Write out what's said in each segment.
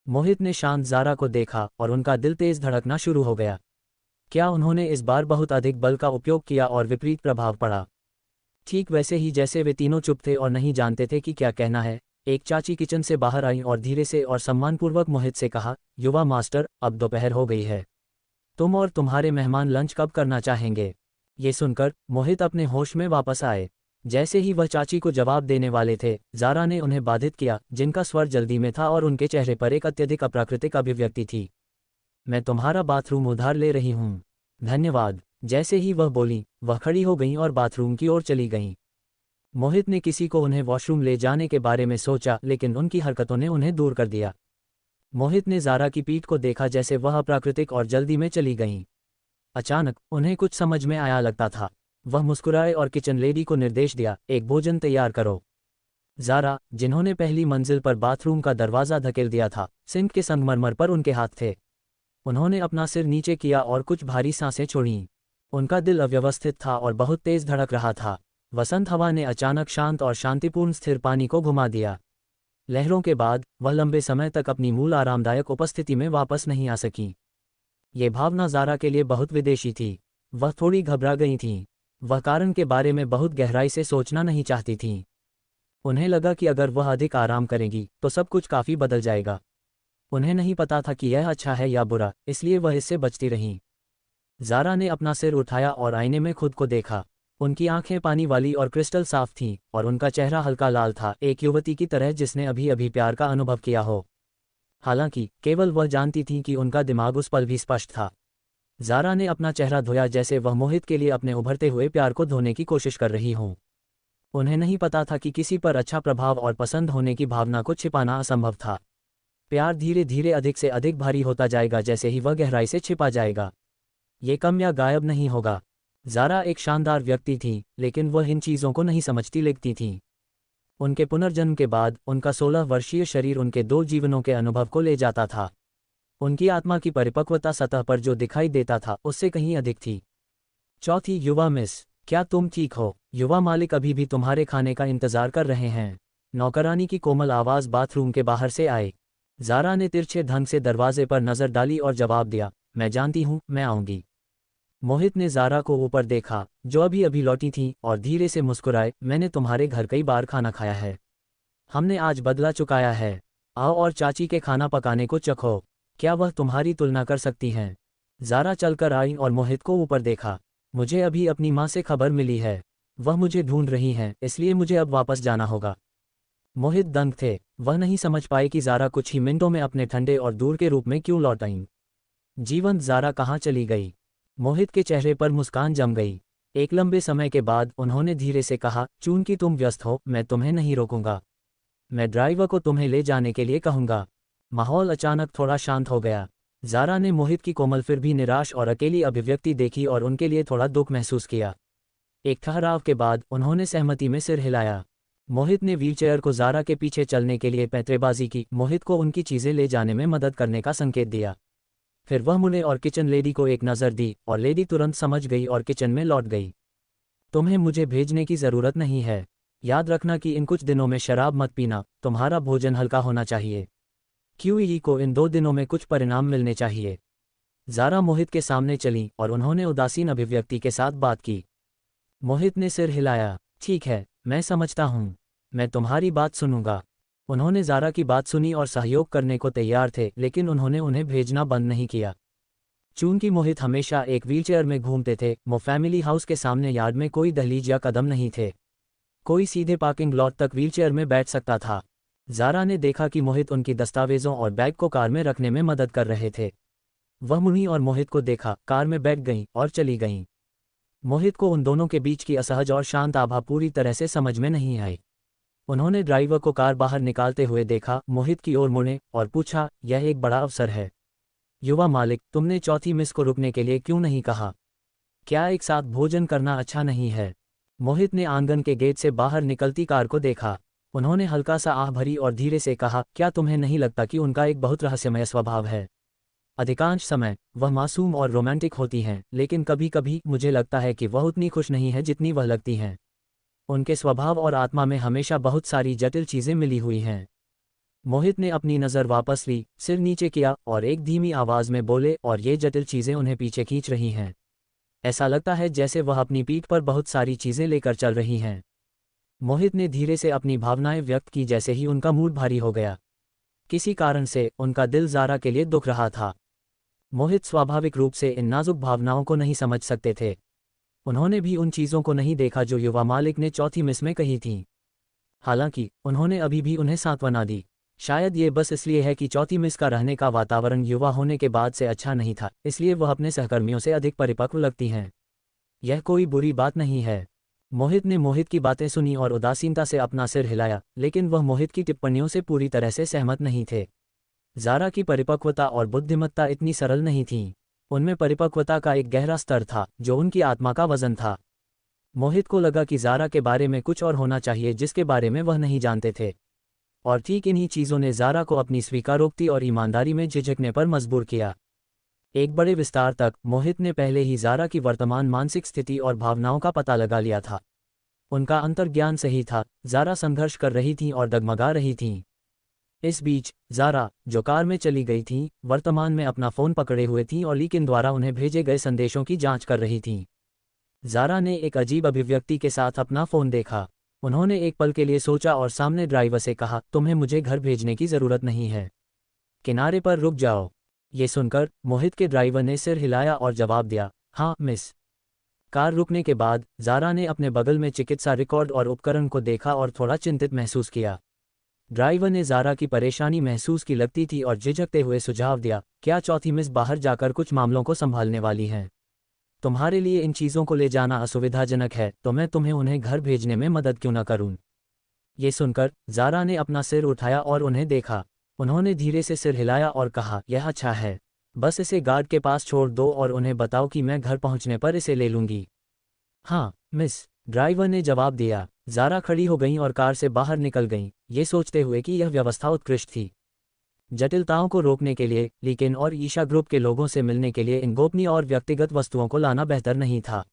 मोहित ने शांत ज़ारा को देखा और उनका दिल तेज धड़कना शुरू हो गया। क्या उन्होंने इस बार बहुत अधिक बल का उपयोग किया और विपरीत प्रभाव पड़ा? ठीक वैसे ही जैसे वे तीनों चुप थे और नहीं जानते थे कि क्या कहना है। एक चाची किचन से बाहर आई और धीरे से और सम्मानपूर्वक मोहित से कहा, युवा मास्टर, अब दोपहर हो गई है। तुम और तुम्हारे मेहमान लंच कब करना चाहेंगे? ये सुनकर मोहित अपने होश में वापस आए। जैसे ही वह चाची को जवाब देने वाले थे, ज़ारा ने उन्हें बाधित किया, जिनका स्वर जल्दी में था और उनके चेहरे पर एक अत्यधिक अप्राकृतिक अभिव्यक्ति थी। मैं तुम्हारा बाथरूम उधार ले रही हूँ। धन्यवाद। जैसे ही वह बोली, वह खड़ी हो गईं और बाथरूम की ओर चली गईं। मोहित ने किसी को उन्हें वॉशरूम ले जाने के बारे में सोचा, लेकिन उनकी हरकतों ने उन्हें दूर कर दिया। मोहित ने ज़ारा की पीठ को देखा जैसे वह अप्राकृतिक और जल्दी में चली गईं। अचानक उन्हें कुछ समझ में आया लगता था। वह मुस्कुराए और किचन लेडी को निर्देश दिया, एक भोजन तैयार करो। ज़ारा, जिन्होंने पहली मंजिल पर बाथरूम का दरवाज़ा धकेल दिया था, सिंक के संगमरमर पर उनके हाथ थे। उन्होंने अपना सिर नीचे किया और कुछ भारी सांसें छोड़ीं। उनका दिल अव्यवस्थित था और बहुत तेज धड़क रहा था। वसंत हवा ने अचानक शांत और शांतिपूर्ण स्थिर पानी को घुमा दिया। लहरों के बाद वह लंबे समय तक अपनी मूल आरामदायक उपस्थिति में वापस नहीं आ सकी। ये भावना ज़ारा के लिए बहुत विदेशी थी। वह थोड़ी घबरा गई थीं। वह कारण के बारे में बहुत गहराई से सोचना नहीं चाहती थीं। उन्हें लगा कि अगर वह अधिक आराम करेंगी तो सब कुछ काफ़ी बदल जाएगा। उन्हें नहीं पता था कि यह अच्छा है या बुरा, इसलिए वह इससे बचती रहीं। ज़ारा ने अपना सिर उठाया और आईने में खुद को देखा। उनकी आंखें पानी वाली और क्रिस्टल साफ थीं और उनका चेहरा हल्का लाल था, एक युवती की तरह जिसने अभी अभी प्यार का अनुभव किया हो। हालांकि केवल वह जानती थी कि उनका दिमाग उस पल भी स्पष्ट था। ज़ारा ने अपना चेहरा धोया जैसे वह मोहित के लिए अपने उभरते हुए प्यार को धोने की कोशिश कर रही हों। उन्हें नहीं पता था कि किसी पर अच्छा प्रभाव और पसंद होने की भावना को छिपाना असंभव था। प्यार धीरे धीरे अधिक से अधिक भारी होता जाएगा जैसे ही वह गहराई से छिपा जाएगा। ये कम या गायब नहीं होगा। ज़ारा एक शानदार व्यक्ति थी, लेकिन वह इन चीज़ों को नहीं समझती लिखती थी। उनके पुनर्जन्म के बाद उनका 16 वर्षीय शरीर उनके 2 जीवनों के अनुभव को ले जाता था। उनकी आत्मा की परिपक्वता सतह पर जो दिखाई देता था उससे कहीं अधिक थी। चौथी, युवा मिस, क्या तुम ठीक हो? युवा मालिक अभी भी तुम्हारे खाने का इंतजार कर रहे हैं। नौकरानी की कोमल आवाज़ बाथरूम के बाहर से आई। ज़ारा ने तिरछे ढंग से दरवाजे पर नज़र डाली और जवाब दिया, मैं जानती हूँ, मैं आऊँगी। मोहित ने ज़ारा को ऊपर देखा, जो अभी अभी लौटी थी, और धीरे से मुस्कुराए, मैंने तुम्हारे घर कई बार खाना खाया है। हमने आज बदला चुकाया है। आओ और चाची के खाना पकाने को चखो। क्या वह तुम्हारी तुलना कर सकती हैं? ज़ारा चलकर आई और मोहित को ऊपर देखा। मुझे अभी अपनी माँ से खबर मिली है। वह मुझे ढूंढ रही हैं, इसलिए मुझे अब वापस जाना होगा। मोहित दंग थे। वह नहीं समझ पाए कि ज़ारा कुछ ही मिनटों में अपने ठंडे और दूर के रूप में क्यों लौट आईं। जीवंत ज़ारा कहाँ चली गई? मोहित के चेहरे पर मुस्कान जम गई। एक लंबे समय के बाद उन्होंने धीरे से कहा, चूंकि तुम व्यस्त हो, मैं तुम्हें नहीं रोकूंगा। मैं ड्राइवर को तुम्हें ले जाने के लिए कहूंगा। माहौल अचानक थोड़ा शांत हो गया। ज़ारा ने मोहित की कोमल फिर भी निराश और अकेली अभिव्यक्ति देखी और उनके लिए थोड़ा दुख महसूस किया। एक ठहराव के बाद उन्होंने सहमति में सिर हिलाया। मोहित ने व्हीलचेयर को ज़ारा के पीछे चलने के लिए पैंतरेबाजी की, मोहित को उनकी चीज़ें ले जाने में मदद करने का संकेत दिया। फिर वह मुड़े और किचन लेडी को एक नज़र दी और लेडी तुरंत समझ गई और किचन में लौट गई। तुम्हें मुझे भेजने की ज़रूरत नहीं है। याद रखना कि इन कुछ दिनों में शराब मत पीना, तुम्हारा भोजन हल्का होना चाहिए। क्यूई को इन 2 दिनों में कुछ परिणाम मिलने चाहिए। ज़ारा मोहित के सामने चली और उन्होंने उदासीन अभिव्यक्ति के साथ बात की। मोहित ने सिर हिलाया, ठीक है, मैं समझता हूँ। मैं तुम्हारी बात सुनूंगा। उन्होंने ज़ारा की बात सुनी और सहयोग करने को तैयार थे, लेकिन उन्होंने उन्हें भेजना बंद नहीं किया। चूंकि मोहित हमेशा एक व्हीलचेयर में घूमते थे, वो फैमिली हाउस के सामने यार्ड में कोई दहलीज या कदम नहीं थे। कोई सीधे पार्किंग लॉट तक व्हीलचेयर में बैठ सकता था। ज़ारा ने देखा कि मोहित उनकी दस्तावेज़ों और बैग को कार में रखने में मदद कर रहे थे। वह मुड़ी और मोहित को देखा, कार में बैठ गईं और चली गईं। मोहित को उन दोनों के बीच की असहज और शांत आभा पूरी तरह से समझ में नहीं आई। उन्होंने ड्राइवर को कार बाहर निकालते हुए देखा, मोहित की ओर मुड़े और पूछा, यह एक बड़ा अवसर है। युवा मालिक, तुमने चौथी मिस को रुकने के लिए क्यों नहीं कहा? क्या एक साथ भोजन करना अच्छा नहीं है? मोहित ने आंगन के गेट से बाहर निकलती कार को देखा। उन्होंने हल्का सा आह भरी और धीरे से कहा, क्या तुम्हें नहीं लगता कि उनका एक बहुत रहस्यमय स्वभाव है? अधिकांश समय वह मासूम और रोमांटिक होती हैं, लेकिन कभी कभी मुझे लगता है कि वह उतनी खुश नहीं है जितनी वह लगती हैं। उनके स्वभाव और आत्मा में हमेशा बहुत सारी जटिल चीज़ें मिली हुई हैं। मोहित ने अपनी नज़र वापस ली, सिर नीचे किया और एक धीमी आवाज़ में बोले, और ये जटिल चीज़ें उन्हें पीछे खींच रही हैं। ऐसा लगता है जैसे वह अपनी पीठ पर बहुत सारी चीज़ें लेकर चल रही हैं। मोहित ने धीरे से अपनी भावनाएं व्यक्त की जैसे ही उनका मूड भारी हो गया। किसी कारण से उनका दिल ज़ारा के लिए दुख रहा था। मोहित स्वाभाविक रूप से इन नाजुक भावनाओं को नहीं समझ सकते थे। उन्होंने भी उन चीज़ों को नहीं देखा जो युवा मालिक ने चौथी मिस में कही थीं। हालांकि उन्होंने अभी भी उन्हें सांत्वना दी। शायद ये बस इसलिए है कि चौथी मिस का रहने का वातावरण युवा होने के बाद से अच्छा नहीं था, इसलिए वह अपने सहकर्मियों से अधिक परिपक्व लगती हैं। यह कोई बुरी बात नहीं है। मोहित ने मोहित की बातें सुनी और उदासीनता से अपना सिर हिलाया, लेकिन वह मोहित की टिप्पणियों से पूरी तरह से सहमत नहीं थे। ज़ारा की परिपक्वता और बुद्धिमत्ता इतनी सरल नहीं थीं। उनमें परिपक्वता का एक गहरा स्तर था जो उनकी आत्मा का वजन था। मोहित को लगा कि ज़ारा के बारे में कुछ और होना चाहिए जिसके बारे में वह नहीं जानते थे। और ठीक इन्हीं चीज़ों ने ज़ारा को अपनी स्वीकारोक्ति और ईमानदारी में झिझकने पर मजबूर किया। एक बड़े विस्तार तक मोहित ने पहले ही ज़ारा की वर्तमान मानसिक स्थिति और भावनाओं का पता लगा लिया था। उनका अंतर्ज्ञान सही था, ज़ारा संघर्ष कर रही थीं और डगमगा रही थीं। इस बीच ज़ारा, जो कार में चली गई थीं, वर्तमान में अपना फ़ोन पकड़े हुए थीं और लीकिन द्वारा उन्हें भेजे गए संदेशों की जांच कर रही थीं। ज़ारा ने एक अजीब अभिव्यक्ति के साथ अपना फ़ोन देखा। उन्होंने एक पल के लिए सोचा और सामने ड्राइवर से कहा, तुम्हें मुझे घर भेजने की ज़रूरत नहीं है, किनारे पर रुक जाओ। ये सुनकर मोहित के ड्राइवर ने सिर हिलाया और जवाब दिया, हाँ मिस। कार रुकने के बाद ज़ारा ने अपने बगल में चिकित्सा रिकॉर्ड और उपकरण को देखा और थोड़ा चिंतित महसूस किया। ड्राइवर ने ज़ारा की परेशानी महसूस की लगती थी और झिझकते हुए सुझाव दिया, क्या चौथी मिस बाहर जाकर कुछ मामलों को संभालने वाली हैं? तुम्हारे लिए इन चीज़ों को ले जाना असुविधाजनक है, तो मैं तुम्हें उन्हें घर भेजने में मदद क्यों न करूं? ये सुनकर ज़ारा ने अपना सिर उठाया और उन्हें देखा। उन्होंने धीरे से सिर हिलाया और कहा, यह अच्छा है, बस इसे गार्ड के पास छोड़ दो और उन्हें बताओ कि मैं घर पहुंचने पर इसे ले लूंगी। हाँ मिस, ड्राइवर ने जवाब दिया। ज़ारा खड़ी हो गईं और कार से बाहर निकल गईं, ये सोचते हुए कि यह व्यवस्था उत्कृष्ट थी। जटिलताओं को रोकने के लिए लीकिन और ईशा ग्रुप के लोगों से मिलने के लिए इन गोपनीय और व्यक्तिगत वस्तुओं को लाना बेहतर नहीं था।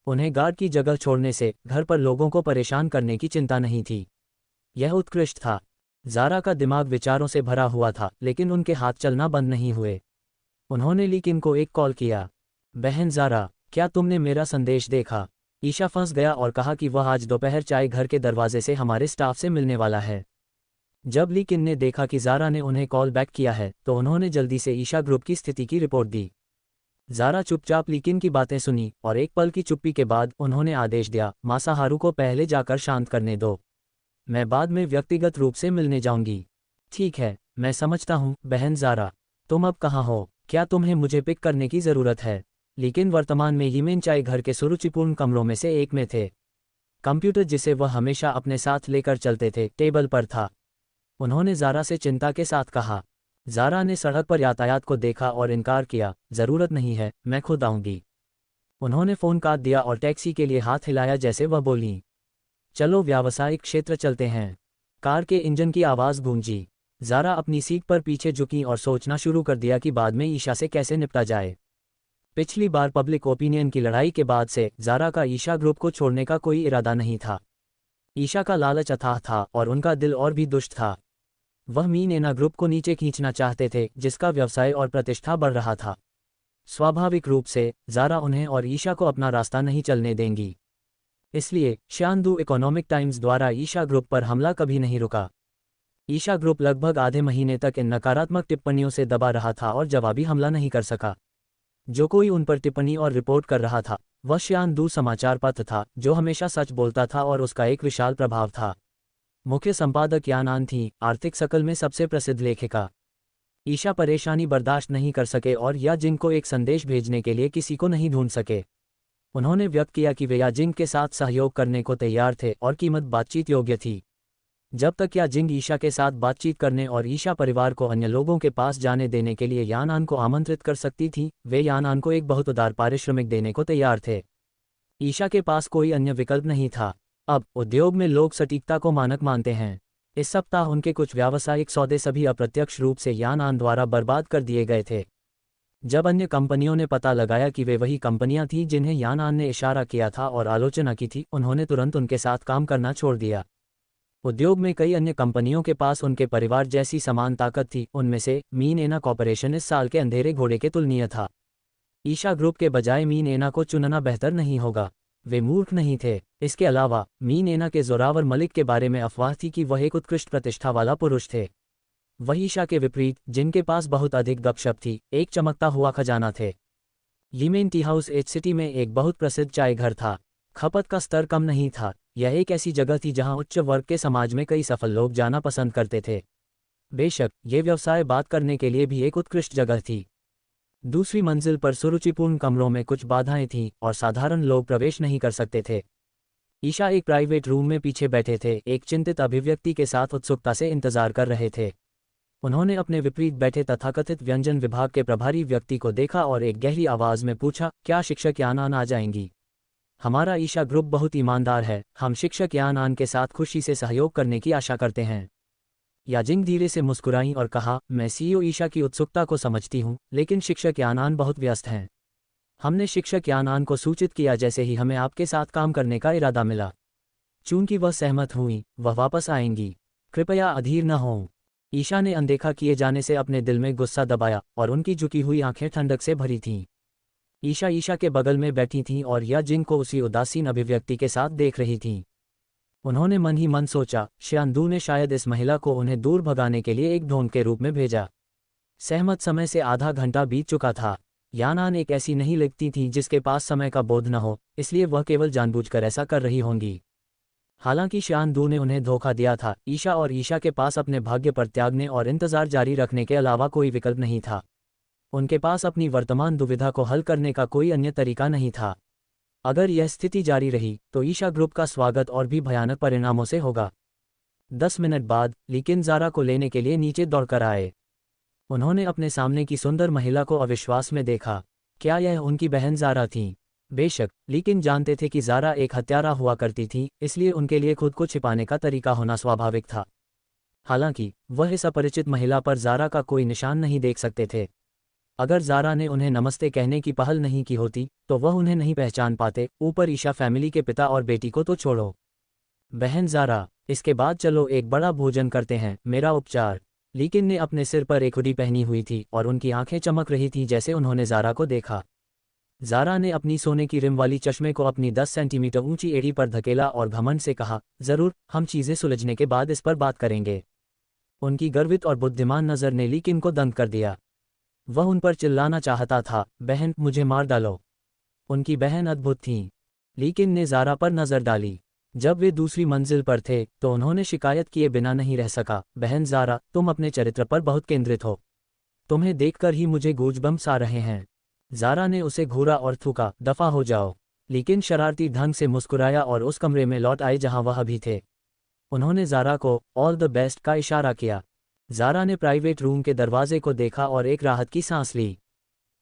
उन्हें गार्ड की जगह छोड़ने से घर पर लोगों को परेशान करने की चिंता नहीं थी। यह उत्कृष्ट था। ज़ारा का दिमाग विचारों से भरा हुआ था, लेकिन उनके हाथ चलना बंद नहीं हुए। उन्होंने लीकिन को एक कॉल किया। बहन ज़ारा, क्या तुमने मेरा संदेश देखा? ईशा फंस गया और कहा कि वह आज दोपहर चाय घर के दरवाजे से हमारे स्टाफ से मिलने वाला है। जब लीकिन ने देखा कि ज़ारा ने उन्हें कॉल बैक किया है, तो उन्होंने जल्दी से ईशा ग्रुप की स्थिति की रिपोर्ट दी। ज़ारा चुपचाप लीकिन की बातें सुनी और एक पल की चुप्पी के बाद उन्होंने आदेश दिया, मासाहारू को पहले जाकर शांत करने दो। मैं बाद में व्यक्तिगत रूप से मिलने जाऊंगी। ठीक है, मैं समझता हूँ बहन ज़ारा। तुम अब कहाँ हो? क्या तुम्हें मुझे पिक करने की ज़रूरत है? लेकिन वर्तमान में यीमेन चाय घर के सुरुचिपूर्ण कमरों में से एक में थे। कंप्यूटर जिसे वह हमेशा अपने साथ लेकर चलते थे, टेबल पर था। उन्होंने ज़ारा से चिंता के साथ कहा। ज़ारा ने सड़क पर यातायात को देखा और इनकार किया, ज़रूरत नहीं है, मैं खुद आऊँगी। उन्होंने फ़ोन काट दिया और टैक्सी के लिए हाथ हिलाया जैसे वह बोलीं, चलो व्यावसायिक क्षेत्र चलते हैं। कार के इंजन की आवाज़ गूंजी। ज़ारा अपनी सीट पर पीछे झुकी और सोचना शुरू कर दिया कि बाद में ईशा से कैसे निपटा जाए। पिछली बार पब्लिक ओपिनियन की लड़ाई के बाद से ज़ारा का ईशा ग्रुप को छोड़ने का कोई इरादा नहीं था। ईशा का लालच अथाह था और उनका दिल और भी दुष्ट था। वह मीनेना ग्रुप को नीचे खींचना चाहते थे, जिसका व्यवसाय और प्रतिष्ठा बढ़ रहा था। स्वाभाविक रूप से ज़ारा उन्हें और ईशा को अपना रास्ता नहीं चलने देंगी। इसलिए शानदू इकोनॉमिक टाइम्स द्वारा ईशा ग्रुप पर हमला कभी नहीं रुका। ईशा ग्रुप लगभग आधे महीने तक इन नकारात्मक टिप्पणियों से दबा रहा था और जवाबी हमला नहीं कर सका। जो कोई उन पर टिप्पणी और रिपोर्ट कर रहा था, वह शानदू समाचार पत्र था, जो हमेशा सच बोलता था और उसका एक विशाल प्रभाव था। मुख्य संपादक यानान थी, आर्थिक सकल में सबसे प्रसिद्ध लेखिका। ईशा परेशानी बर्दाश्त नहीं कर सके और याजिंग को एक संदेश भेजने के लिए किसी को नहीं ढूंढ सके। उन्होंने व्यक्त किया कि वे याजिंग के साथ सहयोग करने को तैयार थे और कीमत बातचीत योग्य थी। जब तक याजिंग ईशा के साथ बातचीत करने और ईशा परिवार को अन्य लोगों के पास जाने देने के लिए यानान को आमंत्रित कर सकती थी, वे यानान को एक बहुत उदार पारिश्रमिक देने को तैयार थे। ईशा के पास कोई अन्य विकल्प नहीं था। अब उद्योग में लोग सटीकता को मानक मानते हैं। इस सप्ताह उनके कुछ व्यावसायिक सौदे सभी अप्रत्यक्ष रूप से यानान द्वारा बर्बाद कर दिए गए थे। जब अन्य कंपनियों ने पता लगाया कि वे वही कंपनियां थीं जिन्हें यानान ने इशारा किया था और आलोचना की थी, उन्होंने तुरंत उनके साथ काम करना छोड़ दिया। उद्योग में कई अन्य कंपनियों के पास उनके परिवार जैसी समान ताकत थी। उनमें से मीन एना कॉर्पोरेशन इस साल के अंधेरे घोड़े के तुलनीय था। ईशा ग्रुप के बजाय मीन एना को चुनना बेहतर नहीं होगा। वे मूर्ख नहीं थे। इसके अलावा मीन एना के जोरावर मलिक के बारे में अफवाह थी कि वह एक उत्कृष्ट प्रतिष्ठा वाला पुरुष थे। वही ईशा के विपरीत, जिनके पास बहुत अधिक गपशप थी, एक चमकता हुआ खजाना थे। Lehman tea house H city में एक बहुत प्रसिद्ध चाय घर था। खपत का स्तर कम नहीं था। यह एक ऐसी जगह थी जहां उच्च वर्ग के समाज में कई सफल लोग जाना पसंद करते थे। बेशक ये व्यवसाय बात करने के लिए भी एक उत्कृष्ट जगह थी। दूसरी मंजिल पर सुरुचिपूर्ण कमरों में कुछ बाधाएं थीं और साधारण लोग प्रवेश नहीं कर सकते थे। ईशा एक प्राइवेट रूम में पीछे बैठे थे, एक चिंतित अभिव्यक्ति के साथ उत्सुकता से इंतजार कर रहे थे। उन्होंने अपने विपरीत बैठे तथाकथित व्यंजन विभाग के प्रभारी व्यक्ति को देखा और एक गहरी आवाज में पूछा, क्या शिक्षक यानान आ जाएंगी? हमारा ईशा ग्रुप बहुत ईमानदार है। हम शिक्षक यानान के साथ खुशी से सहयोग करने की आशा करते हैं। याजिंग धीरे से मुस्कुराई और कहा, मैं सीईओ ईशा की उत्सुकता को समझती हूँ, लेकिन शिक्षक यानान बहुत व्यस्त हैं। हमने शिक्षक यानान को सूचित किया जैसे ही हमें आपके साथ काम करने का इरादा मिला। चूंकि वह सहमत हुई, वह वापस आएंगी। कृपया अधीर न हों। ईशा ने अनदेखा किए जाने से अपने दिल में गुस्सा दबाया और उनकी झुकी हुई आंखें ठंडक से भरी थीं। ईशा के बगल में बैठी थीं और याजिंग को उसी उदासीन अभिव्यक्ति के साथ देख रही थीं। उन्होंने मन ही मन सोचा, श्यानदू ने शायद इस महिला को उन्हें दूर भगाने के लिए एक ढोंग के रूप में भेजा। सहमत समय से आधा घंटा बीत चुका था। यानान एक ऐसी नहीं लगती थी जिसके पास समय का बोध न हो, इसलिए वह केवल जानबूझकर ऐसा कर रही होंगी। हालांकि श्यानदू ने उन्हें धोखा दिया था। ईशा और ईशा के पास अपने भाग्य पर त्यागने और इंतजार जारी रखने के अलावा कोई विकल्प नहीं था। उनके पास अपनी वर्तमान दुविधा को हल करने का कोई अन्य तरीका नहीं था। अगर यह स्थिति जारी रही तो ईशा ग्रुप का स्वागत और भी भयानक परिणामों से होगा। 10 मिनट बाद लीकिन ज़ारा को लेने के लिए नीचे दौड़कर आए। उन्होंने अपने सामने की सुंदर महिला को अविश्वास में देखा। क्या यह उनकी बहन ज़ारा थी? बेशक, लेकिन जानते थे कि ज़ारा एक हत्यारा हुआ करती थी, इसलिए उनके लिए खुद को छिपाने का तरीका होना स्वाभाविक था। हालांकि वह इस अपरिचित महिला पर ज़ारा का कोई निशान नहीं देख सकते थे। अगर ज़ारा ने उन्हें नमस्ते कहने की पहल नहीं की होती तो वह उन्हें नहीं पहचान पाते। ऊपर ईशा फैमिली के पिता और बेटी को तो छोड़ो। बहन ज़ारा, इसके बाद चलो एक बड़ा भोजन करते हैं, मेरा उपचार। लीकिन ने अपने सिर पर एक हुडी पहनी हुई थी और उनकी आंखें चमक रही थीं जैसे उन्होंने ज़ारा को देखा। ज़ारा ने अपनी सोने की रिम वाली चश्मे को अपनी 10 सेंटीमीटर ऊंची एड़ी पर धकेला और घमंड से कहा, ज़रूर, हम चीज़ें सुलझने के बाद इस पर बात करेंगे। उनकी गर्वित और बुद्धिमान नज़र ने लीकिन को दंग कर दिया। वह उन पर चिल्लाना चाहता था, बहन, मुझे मार डालो। उनकी बहन अद्भुत थीं। लीकिन ने ज़ारा पर नज़र डाली। जब वे दूसरी मंजिल पर थे तो उन्होंने शिकायत किए बिना नहीं रह सका, बहन ज़ारा, तुम अपने चरित्र पर बहुत केंद्रित हो। तुम्हें देखकर ही मुझे गूज़बम्प्स आ रहे हैं। ज़ारा ने उसे घूरा और थूका, दफ़ा हो जाओ। लेकिन शरारती ढंग से मुस्कुराया और उस कमरे में लौट आए जहां वह अभी थे। उन्होंने ज़ारा को ऑल द बेस्ट का इशारा किया। ज़ारा ने प्राइवेट रूम के दरवाजे को देखा और एक राहत की सांस ली।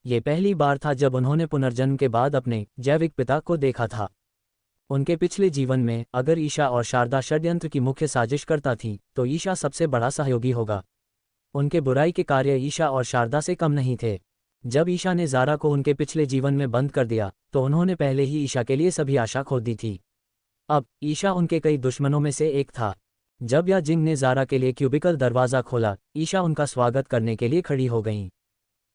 ये पहली बार था जब उन्होंने पुनर्जन्म के बाद अपने जैविक पिता को देखा था। उनके पिछले जीवन में अगर ईशा और शारदा षड्यंत्र की मुख्य साजिश करता थी तो ईशा सबसे बड़ा सहयोगी होगा। उनके बुराई के कार्य ईशा और शारदा से कम नहीं थे। जब ईशा ने ज़ारा को उनके पिछले जीवन में बंद कर दिया तो उन्होंने पहले ही ईशा के लिए सभी आशा खो दी थी। अब ईशा उनके कई दुश्मनों में से एक था। जब याजिंग ने ज़ारा के लिए क्यूबिकल दरवाज़ा खोला, ईशा उनका स्वागत करने के लिए खड़ी हो गईं।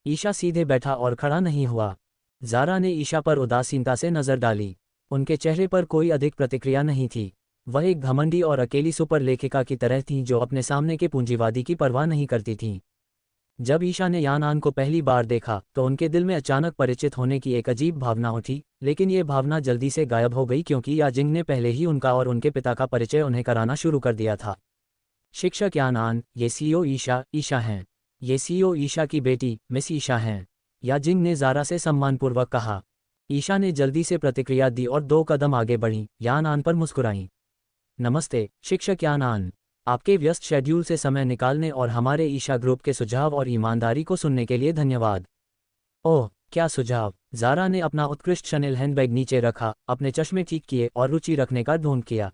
ईशा सीधे बैठा और खड़ा नहीं हुआ। ज़ारा ने ईशा पर उदासीनता से नज़र डाली। उनके चेहरे पर कोई अधिक प्रतिक्रिया नहीं थी। वह एक घमंडी और अकेली सुपर लेखिका की तरह थीं जो अपने सामने के पूंजीवादी की परवाह नहीं करती थीं। जब ईशा ने यानान को पहली बार देखा तो उनके दिल में अचानक परिचित होने की एक अजीब भावना उठी, लेकिन ये भावना जल्दी से गायब हो गई क्योंकि याजिंग ने पहले ही उनका और उनके पिता का परिचय उन्हें कराना शुरू कर दिया था। शिक्षक यानान, ये सीईओ ईशा हैं। ये सीईओ ईशा की बेटी मिस ईशा हैं, याजिंग ने ज़ारा से सम्मानपूर्वक कहा। ईशा ने जल्दी से प्रतिक्रिया दी और 2 कदम आगे बढ़ी, यानान पर मुस्कुराईं। नमस्ते शिक्षक यानान, आपके व्यस्त शेड्यूल से समय निकालने और हमारे ईशा ग्रुप के सुझाव और ईमानदारी को सुनने के लिए धन्यवाद। ओह, क्या सुझाव? ज़ारा ने अपना उत्कृष्ट शनेल हैंडबैग नीचे रखा, अपने चश्मे ठीक किए और रुचि रखने का ढोंग किया।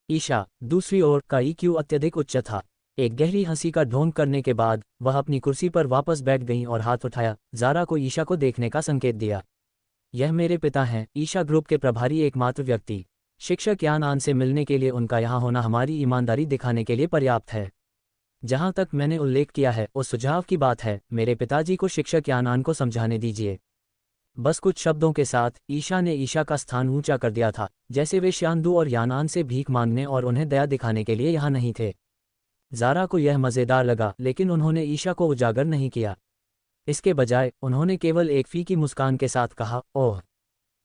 ईशा, दूसरी ओर का ईक्यू अत्यधिक उच्च था। एक गहरी हंसी का ढोंग करने के बाद वह अपनी कुर्सी पर वापस बैठ गईं और हाथ उठाया, ज़ारा को ईशा को देखने का संकेत दिया। यह मेरे पिता हैं, ईशा ग्रुप के प्रभारी एकमात्र व्यक्ति। शिक्षक यान आन से मिलने के लिए उनका यहाँ होना हमारी ईमानदारी दिखाने के लिए पर्याप्त है। जहाँ तक मैंने उल्लेख किया है उस सुझाव की बात है, मेरे पिताजी को शिक्षक यान आन को समझाने दीजिए। बस कुछ शब्दों के साथ ईशा ने ईशा का स्थान ऊंचा कर दिया था, जैसे वे शांदू और यानान से भीख मांगने और उन्हें दया दिखाने के लिए यहाँ नहीं थे। ज़ारा को यह मज़ेदार लगा, लेकिन उन्होंने ईशा को उजागर नहीं किया। इसके बजाय उन्होंने केवल एक फीकी मुस्कान के साथ कहा, ओह,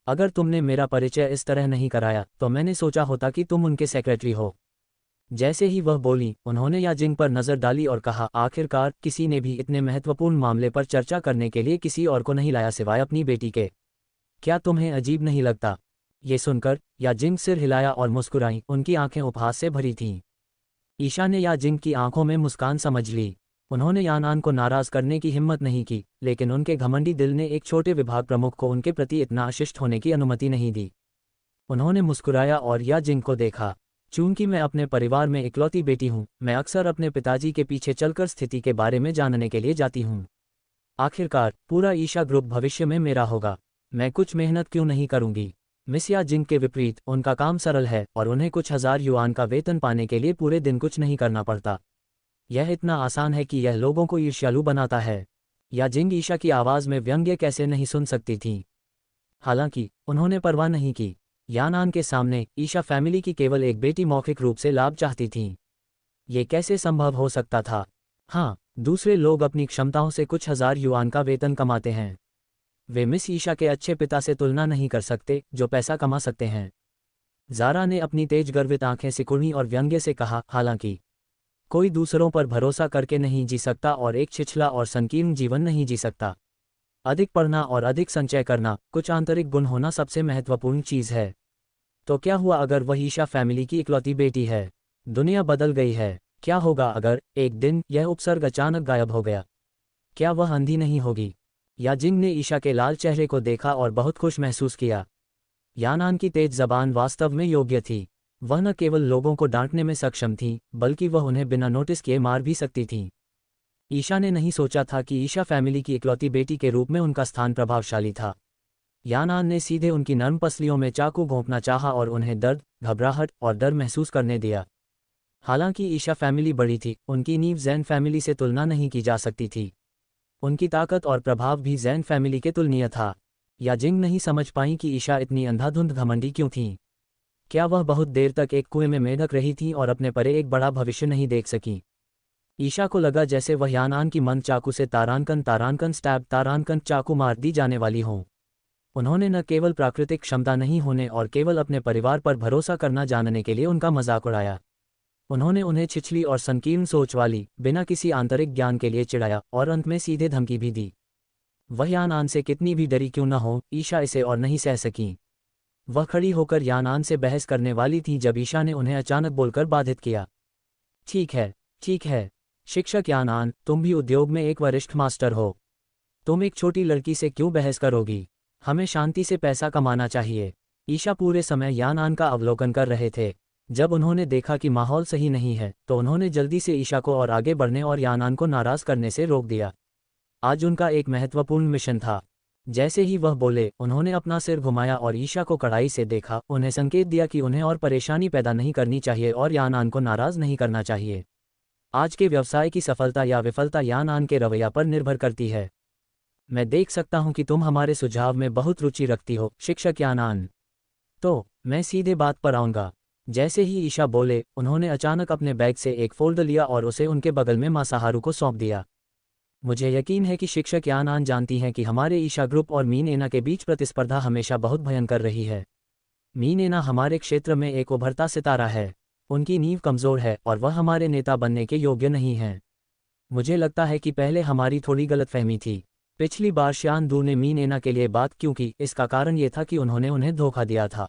अगर तुमने मेरा परिचय इस तरह नहीं कराया तो मैंने सोचा होता कि तुम उनके सेक्रेटरी हो। जैसे ही वह बोली, उन्होंने याजिंग पर नज़र डाली और कहा, आखिरकार किसी ने भी इतने महत्वपूर्ण मामले पर चर्चा करने के लिए किसी और को नहीं लाया सिवाय अपनी बेटी के। क्या तुम्हें अजीब नहीं लगता? ये सुनकर याजिंग सिर हिलाया और मुस्कुराई, उनकी आंखें उपहास से भरी थीं। ईशा ने याजिंग की आंखों में मुस्कान समझ ली। उन्होंने यानान को नाराज करने की हिम्मत नहीं की, लेकिन उनके घमंडी दिल ने एक छोटे विभाग प्रमुख को उनके प्रति इतना अशिष्ट होने की अनुमति नहीं दी। उन्होंने मुस्कुराया और याजिंग को देखा। चूंकि मैं अपने परिवार में इकलौती बेटी हूँ, मैं अक्सर अपने पिताजी के पीछे चलकर स्थिति के बारे में जानने के लिए जाती हूँ। आखिरकार पूरा ईशा ग्रुप भविष्य में मेरा होगा। मैं कुछ मेहनत क्यों नहीं करूँगी? मिस याजिंग के विपरीत उनका काम सरल है और उन्हें कुछ हजार युआन का वेतन पाने के लिए पूरे दिन कुछ नहीं करना पड़ता। यह इतना आसान है कि यह लोगों को ईर्ष्यालु बनाता है। याजिंग ईशा की आवाज़ में व्यंग्य कैसे नहीं सुन सकती थी। हालांकि उन्होंने परवाह नहीं की। यानान के सामने ईशा फैमिली की केवल एक बेटी मौखिक रूप से लाभ चाहती थी। ये कैसे संभव हो सकता था? हाँ, दूसरे लोग अपनी क्षमताओं से कुछ हजार युआन का वेतन कमाते हैं। वे मिस ईशा के अच्छे पिता से तुलना नहीं कर सकते जो पैसा कमा सकते हैं। ज़ारा ने अपनी तेज गर्वित आंखें सिकुड़ी और व्यंग्य से कहा, हालांकि कोई दूसरों पर भरोसा करके नहीं जी सकता और एक छिछला और संकीर्ण जीवन नहीं जी सकता। अधिक पढ़ना और अधिक संचय करना, कुछ आंतरिक गुण होना सबसे महत्वपूर्ण चीज़ है। तो क्या हुआ अगर वह ईशा फैमिली की इकलौती बेटी है? दुनिया बदल गई है। क्या होगा अगर एक दिन यह उपसर्ग अचानक गायब हो गया? क्या वह अंधी नहीं होगी? याजिंग ने ईशा के लाल चेहरे को देखा और बहुत खुश महसूस किया। यानान की तेज जबान वास्तव में योग्य थी। वह न केवल लोगों को डांटने में सक्षम थी, बल्कि वह उन्हें बिना नोटिस किए मार भी सकती थी। ईशा ने नहीं सोचा था कि ईशा फैमिली की इकलौती बेटी के रूप में उनका स्थान प्रभावशाली था। यानान ने सीधे उनकी नर्म पसलियों में चाकू घोंपना चाहा और उन्हें दर्द, घबराहट और डर महसूस करने दिया। हालांकि ईशा फैमिली बड़ी थी, उनकी नींव जैन फैमिली से तुलना नहीं की जा सकती थी। उनकी ताकत और प्रभाव भी जैन फैमिली के तुलनीय था। याजिंग नहीं समझ पाई कि ईशा इतनी अंधाधुंध घमंडी क्यों थी। क्या वह बहुत देर तक एक कुएं में मेढक रही थी और अपने परे एक बड़ा भविष्य नहीं देख सकी? ईशा को लगा जैसे वह यानान की मंद चाकू से तारानकन चाकू मार दी जाने वाली हों। उन्होंने न केवल प्राकृतिक क्षमता नहीं होने और केवल अपने परिवार पर भरोसा करना जानने के लिए उनका मजाक उड़ाया, उन्होंने उन्हें छिछली और संकीर्ण सोच वाली, बिना किसी आंतरिक ज्ञान के लिए चिढ़ाया और अंत में सीधे धमकी भी दी। वह यानान से कितनी भी डरी क्यों न हो, ईशा इसे और नहीं सह सकी। वह खड़ी होकर यानान से बहस करने वाली थी जब ईशा ने उन्हें अचानक बोलकर बाधित किया। ठीक है, शिक्षक यानान, तुम भी उद्योग में एक वरिष्ठ मास्टर हो। तुम एक छोटी लड़की से क्यों बहस करोगी? हमें शांति से पैसा कमाना चाहिए। ईशा पूरे समय यानान का अवलोकन कर रहे थे। जब उन्होंने देखा कि माहौल सही नहीं है, तो उन्होंने जल्दी से ईशा को और आगे बढ़ने और यानान को नाराज करने से रोक दिया। आज उनका एक महत्वपूर्ण मिशन था। जैसे ही वह बोले, उन्होंने अपना सिर घुमाया और ईशा को कड़ाई से देखा, उन्हें संकेत दिया कि उन्हें और परेशानी पैदा नहीं करनी चाहिए और यानान को नाराज नहीं करना चाहिए। आज के व्यवसाय की सफलता या विफलता यानान के रवैया पर निर्भर करती है। मैं देख सकता हूं कि तुम हमारे सुझाव में बहुत रुचि रखती हो, शिक्षक यानान। तो मैं सीधे बात पर आऊंगा। जैसे ही ईशा बोले, उन्होंने अचानक अपने बैग से एक फोल्डर लिया और उसे उनके बगल में मासाहारू को सौंप दिया। मुझे यकीन है कि शिक्षक यानान जानती हैं कि हमारे ईशा ग्रुप और मीन एना के बीच प्रतिस्पर्धा हमेशा बहुत भयंकर रही है। मीन एना हमारे क्षेत्र में एक उभरता सितारा है। उनकी नींव कमज़ोर है और वह हमारे नेता बनने के योग्य नहीं हैं। मुझे लगता है कि पहले हमारी थोड़ी गलतफहमी थी। पिछली बार शानदू ने मीन एना के लिए बात क्यों की, इसका कारण ये था कि उन्होंने उन्हें धोखा दिया था।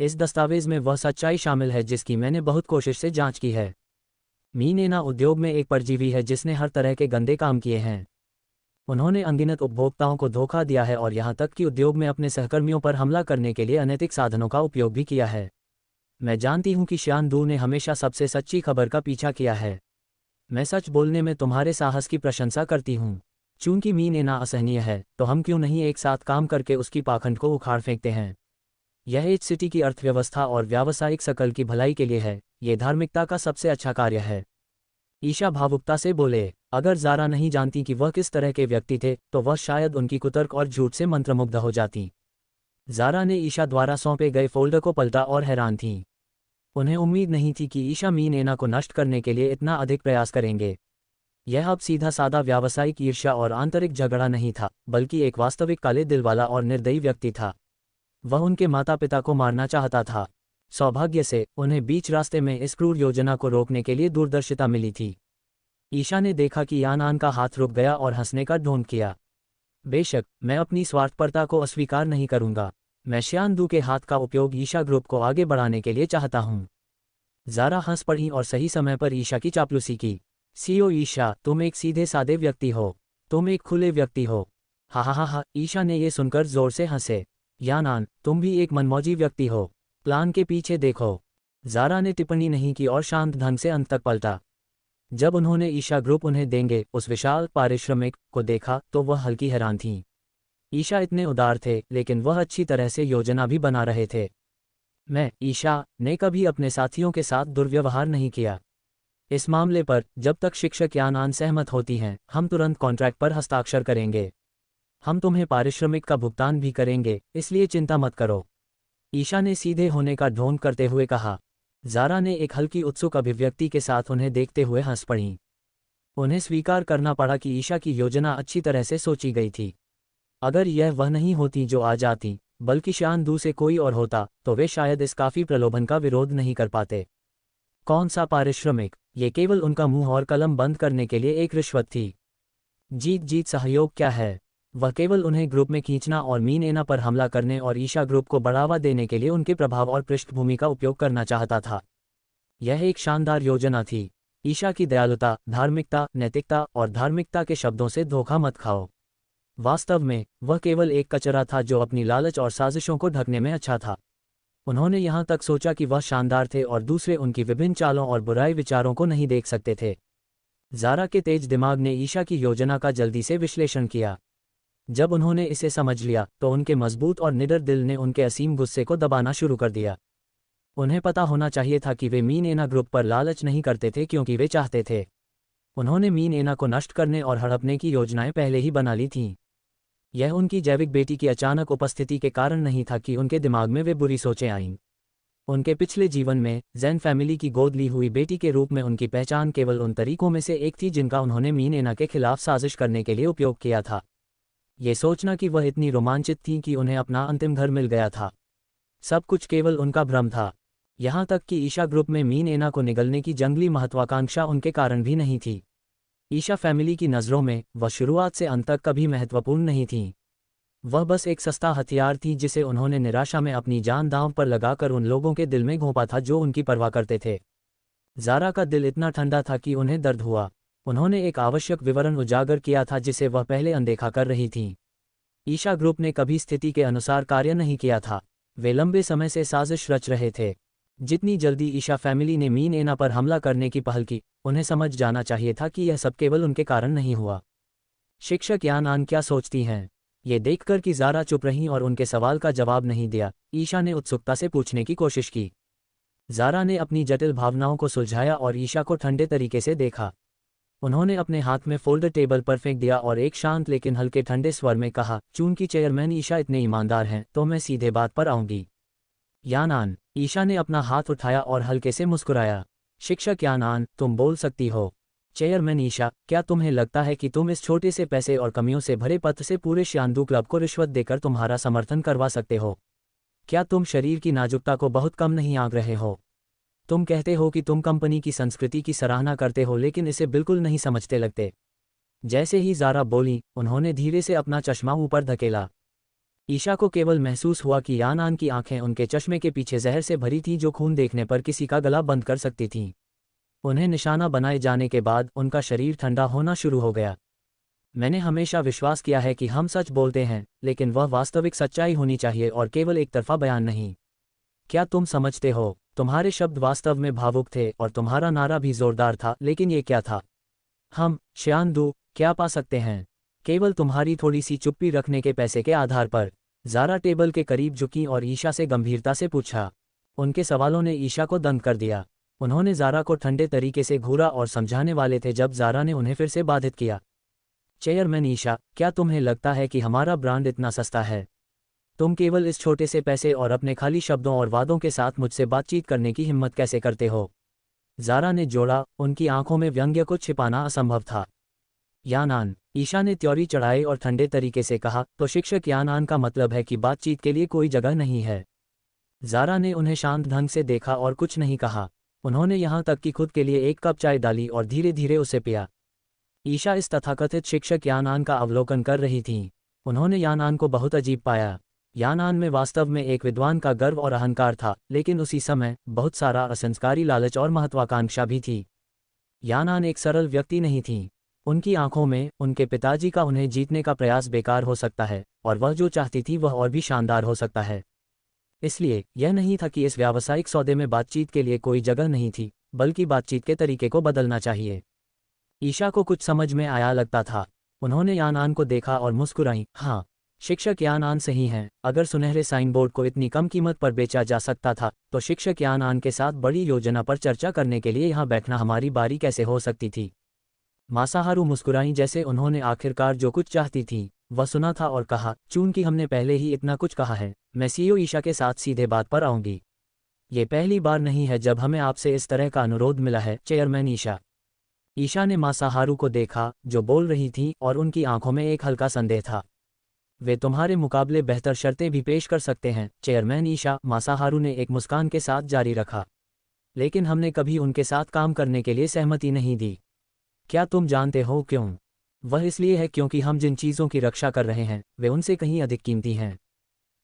इस दस्तावेज में वह सच्चाई शामिल है जिसकी मैंने बहुत कोशिश से जांच की है। मीन एना उद्योग में एक परजीवी है जिसने हर तरह के गंदे काम किए हैं। उन्होंने अनगिनत उपभोक्ताओं को धोखा दिया है और यहाँ तक कि उद्योग में अपने सहकर्मियों पर हमला करने के लिए अनैतिक साधनों का उपयोग भी किया है। मैं जानती हूँ कि शानदू ने हमेशा सबसे सच्ची खबर का पीछा किया है। मैं सच बोलने में तुम्हारे साहस की प्रशंसा करती हूँ। चूंकि मीन एना असहनीय है, तो हम क्यों नहीं एक साथ काम करके उसकी पाखंड को उखाड़ फेंकते हैं। यह एक सिटी की अर्थव्यवस्था और व्यावसायिक सकल की भलाई के लिए है, ये धार्मिकता का सबसे अच्छा कार्य है। ईशा भावुकता से बोले, अगर ज़ारा नहीं जानती कि वह किस तरह के व्यक्ति थे तो वह शायद उनकी कुतर्क और झूठ से मंत्रमुग्ध हो जाती। ज़ारा ने ईशा द्वारा सौंपे गए फोल्डर को पलटा और हैरान थी। उन्हें उम्मीद नहीं थी कि ईशा मीन एना को नष्ट करने के लिए इतना अधिक प्रयास करेंगे। यह अब सीधा सादा व्यावसायिक ईर्ष्या और आंतरिक झगड़ा नहीं था, बल्कि एक वास्तविक काले दिल वाला और निर्दयी व्यक्ति था। वह उनके माता पिता को मारना चाहता था। सौभाग्य से उन्हें बीच रास्ते में इस क्रूर योजना को रोकने के लिए दूरदर्शिता मिली थी। ईशा ने देखा कि यानान का हाथ रुक गया और हंसने का ढोंग किया। बेशक, मैं अपनी स्वार्थपरता को अस्वीकार नहीं करूंगा। मैं श्यानदू के हाथ का उपयोग ईशा ग्रुप को आगे बढ़ाने के लिए चाहता हूं। ज़ारा हंस पड़ी और सही समय पर ईशा की चापलूसी की। सीओ ईशा, तुम एक सीधे सादे व्यक्ति हो। तुम एक खुले व्यक्ति हो। हा हा हा हा, ईशा ने ये सुनकर जोर से हंसे। यानान, तुम भी एक मनमौजी व्यक्ति हो। प्लान के पीछे देखो। ज़ारा ने टिप्पणी नहीं की और शांत ढंग से अंत तक पलटा। जब उन्होंने ईशा ग्रुप उन्हें देंगे उस विशाल पारिश्रमिक को देखा तो वह हल्की हैरान थीं। ईशा इतने उदार थे, लेकिन वह अच्छी तरह से योजना भी बना रहे थे। ईशा ने कभी अपने साथियों के साथ दुर्व्यवहार नहीं किया। इस मामले पर जब तक शिक्षक यानान सहमत होती हैं, हम तुरंत कॉन्ट्रैक्ट पर हस्ताक्षर करेंगे। हम तुम्हें पारिश्रमिक का भुगतान भी करेंगे, इसलिए चिंता मत करो। ईशा ने सीधे होने का ढोंग करते हुए कहा। ज़ारा ने एक हल्की उत्सुक अभिव्यक्ति के साथ उन्हें देखते हुए हंस पड़ी। उन्हें स्वीकार करना पड़ा कि ईशा की योजना अच्छी तरह से सोची गई थी। अगर यह वह नहीं होती जो आ जाती, बल्कि शानदू से कोई और होता, तो वे शायद इस काफ़ी प्रलोभन का विरोध नहीं कर पाते। कौन सा पारिश्रमिक? ये केवल उनका मुंह और कलम बंद करने के लिए एक रिश्वत थी। जीत जीत सहयोग क्या है? वह केवल उन्हें ग्रुप में खींचना और मीन एना पर हमला करने और ईशा ग्रुप को बढ़ावा देने के लिए उनके प्रभाव और पृष्ठभूमि का उपयोग करना चाहता था। यह एक शानदार योजना थी। ईशा की दयालुता, धार्मिकता, नैतिकता और धार्मिकता के शब्दों से धोखा मत खाओ। वास्तव में वह केवल एक कचरा था जो अपनी लालच और साजिशों को ढकने में अच्छा था। उन्होंने यहाँ तक सोचा कि वह शानदार थे और दूसरे उनकी विभिन्न चालों और बुराई विचारों को नहीं देख सकते थे। ज़ारा के तेज दिमाग ने ईशा की योजना का जल्दी से विश्लेषण किया। जब उन्होंने इसे समझ लिया तो उनके मजबूत और निडर दिल ने उनके असीम गुस्से को दबाना शुरू कर दिया। उन्हें पता होना चाहिए था कि वे मीन एना ग्रुप पर लालच नहीं करते थे क्योंकि वे चाहते थे। उन्होंने मीन एना को नष्ट करने और हड़पने की योजनाएं पहले ही बना ली थीं। यह उनकी जैविक बेटी की अचानक उपस्थिति के कारण नहीं था कि उनके दिमाग में वे बुरी सोचें आईं। उनके पिछले जीवन में ज़ैन फैमिली की गोद ली हुई बेटी के रूप में उनकी पहचान केवल उन तरीकों में से एक थी जिनका उन्होंने मीन एना के खिलाफ साजिश करने के लिए उपयोग किया था। ये सोचना कि वह इतनी रोमांचित थीं कि उन्हें अपना अंतिम घर मिल गया था, सब कुछ केवल उनका भ्रम था। यहाँ तक कि ईशा ग्रुप में मीन एना को निगलने की जंगली महत्वाकांक्षा उनके कारण भी नहीं थी। ईशा फैमिली की नज़रों में वह शुरुआत से अंत तक कभी महत्वपूर्ण नहीं थी। वह बस एक सस्ता हथियार थी जिसे उन्होंने निराशा में अपनी जान दांव पर लगाकर उन लोगों के दिल में घोंपा था जो उनकी परवाह करते थे। ज़ारा का दिल इतना ठंडा था कि उन्हें दर्द हुआ। उन्होंने एक आवश्यक विवरण उजागर किया था जिसे वह पहले अनदेखा कर रही थीं। ईशा ग्रुप ने कभी स्थिति के अनुसार कार्य नहीं किया था। वे लंबे समय से साजिश रच रहे थे। जितनी जल्दी ईशा फैमिली ने मीन एना पर हमला करने की पहल की, उन्हें समझ जाना चाहिए था कि यह सब केवल उनके कारण नहीं हुआ। शिक्षक यानान क्या सोचती हैं? ये देखकर कि ज़ारा चुप रहीं और उनके सवाल का जवाब नहीं दिया, ईशा ने उत्सुकता से पूछने की कोशिश की। ज़ारा ने अपनी जटिल भावनाओं को सुलझाया और ईशा को ठंडे तरीके से देखा। उन्होंने अपने हाथ में फोल्डर टेबल पर फेंक दिया और एक शांत लेकिन हल्के ठंडे स्वर में कहा, चूंकि चेयरमैन ईशा इतने ईमानदार हैं तो मैं सीधे बात पर आऊंगी। यानान, ईशा ने अपना हाथ उठाया और हल्के से मुस्कुराया। शिक्षक यानान, तुम बोल सकती हो। चेयरमैन ईशा, क्या तुम्हें लगता है कि तुम इस छोटे से पैसे और कमियों से भरे पत्र से पूरे श्यानदू क्लब को रिश्वत देकर तुम्हारा समर्थन करवा सकते हो? क्या तुम शरीर की नाजुकता को बहुत कम नहीं आंक रहे हो? तुम कहते हो कि तुम कंपनी की संस्कृति की सराहना करते हो लेकिन इसे बिल्कुल नहीं समझते लगते। जैसे ही ज़ारा बोली, उन्होंने धीरे से अपना चश्मा ऊपर धकेला। ईशा को केवल महसूस हुआ कि यानान की आंखें उनके चश्मे के पीछे जहर से भरी थीं जो खून देखने पर किसी का गला बंद कर सकती थीं। उन्हें निशाना बनाए जाने के बाद उनका शरीर ठंडा होना शुरू हो गया। मैंने हमेशा विश्वास किया है कि हम सच बोलते हैं, लेकिन वह वास्तविक सच्चाई होनी चाहिए और केवल एक तरफा बयान नहीं। क्या तुम समझते हो? तुम्हारे शब्द वास्तव में भावुक थे और तुम्हारा नारा भी जोरदार था, लेकिन ये क्या था? हम श्यानदू क्या पा सकते हैं? केवल तुम्हारी थोड़ी सी चुप्पी रखने के पैसे के आधार पर। ज़ारा टेबल के करीब झुकी और ईशा से गंभीरता से पूछा। उनके सवालों ने ईशा को दंग कर दिया। उन्होंने ज़ारा को ठंडे तरीके से घूरा और समझाने वाले थे जब ज़ारा ने उन्हें फिर से बाधित किया। चेयरमैन ईशा, क्या तुम्हें लगता है कि हमारा ब्रांड इतना सस्ता है? तुम केवल इस छोटे से पैसे और अपने खाली शब्दों और वादों के साथ मुझसे बातचीत करने की हिम्मत कैसे करते हो? ज़ारा ने जोड़ा, उनकी आंखों में व्यंग्य को छिपाना असंभव था। यानान, ईशा ने त्योरी चढ़ाई और ठंडे तरीके से कहा, तो शिक्षक यानान का मतलब है कि बातचीत के लिए कोई जगह नहीं है। ज़ारा ने उन्हें शांत ढंग से देखा और कुछ नहीं कहा। उन्होंने यहाँ तक कि खुद के लिए एक कप चाय डाली और धीरे धीरे उसे पिया। ईशा इस तथाकथित शिक्षक यानान का अवलोकन कर रही थीं। उन्होंने यानान को बहुत अजीब पाया। यानान में वास्तव में एक विद्वान का गर्व और अहंकार था, लेकिन उसी समय बहुत सारा असंस्कारी लालच और महत्वाकांक्षा भी थी। यानान एक सरल व्यक्ति नहीं थी। उनकी आंखों में उनके पिताजी का उन्हें जीतने का प्रयास बेकार हो सकता है, और वह जो चाहती थी वह और भी शानदार हो सकता है। इसलिए यह नहीं था कि इस व्यावसायिक सौदे में बातचीत के लिए कोई जगह नहीं थी, बल्कि बातचीत के तरीके को बदलना चाहिए। ईशा को कुछ समझ में आया लगता था। उन्होंने यानान को देखा और मुस्कुराई। हाँ, शिक्षक यानान सही हैं। अगर सुनहरे साइन बोर्ड को इतनी कम कीमत पर बेचा जा सकता था, तो शिक्षक यानान के साथ बड़ी योजना पर चर्चा करने के लिए यहाँ बैठना हमारी बारी कैसे हो सकती थी? मासाहारू मुस्कुराई, जैसे उन्होंने आखिरकार जो कुछ चाहती थी वह सुना था, और कहा, चूंकि हमने पहले ही इतना कुछ कहा है, मैं सीईओ ईशा के साथ सीधे बात पर आऊंगी। ये पहली बार नहीं है जब हमें आपसे इस तरह का अनुरोध मिला है, चेयरमैन ईशा। ईशा ने मासाहारू को देखा, जो बोल रही थी, और उनकी आंखों में एक हल्का संदेह था। वे तुम्हारे मुकाबले बेहतर शर्तें भी पेश कर सकते हैं, चेयरमैन ईशा, मासाहारू ने एक मुस्कान के साथ जारी रखा। लेकिन हमने कभी उनके साथ काम करने के लिए सहमति नहीं दी। क्या तुम जानते हो क्यों? वह इसलिए है क्योंकि हम जिन चीज़ों की रक्षा कर रहे हैं वे उनसे कहीं अधिक कीमती हैं।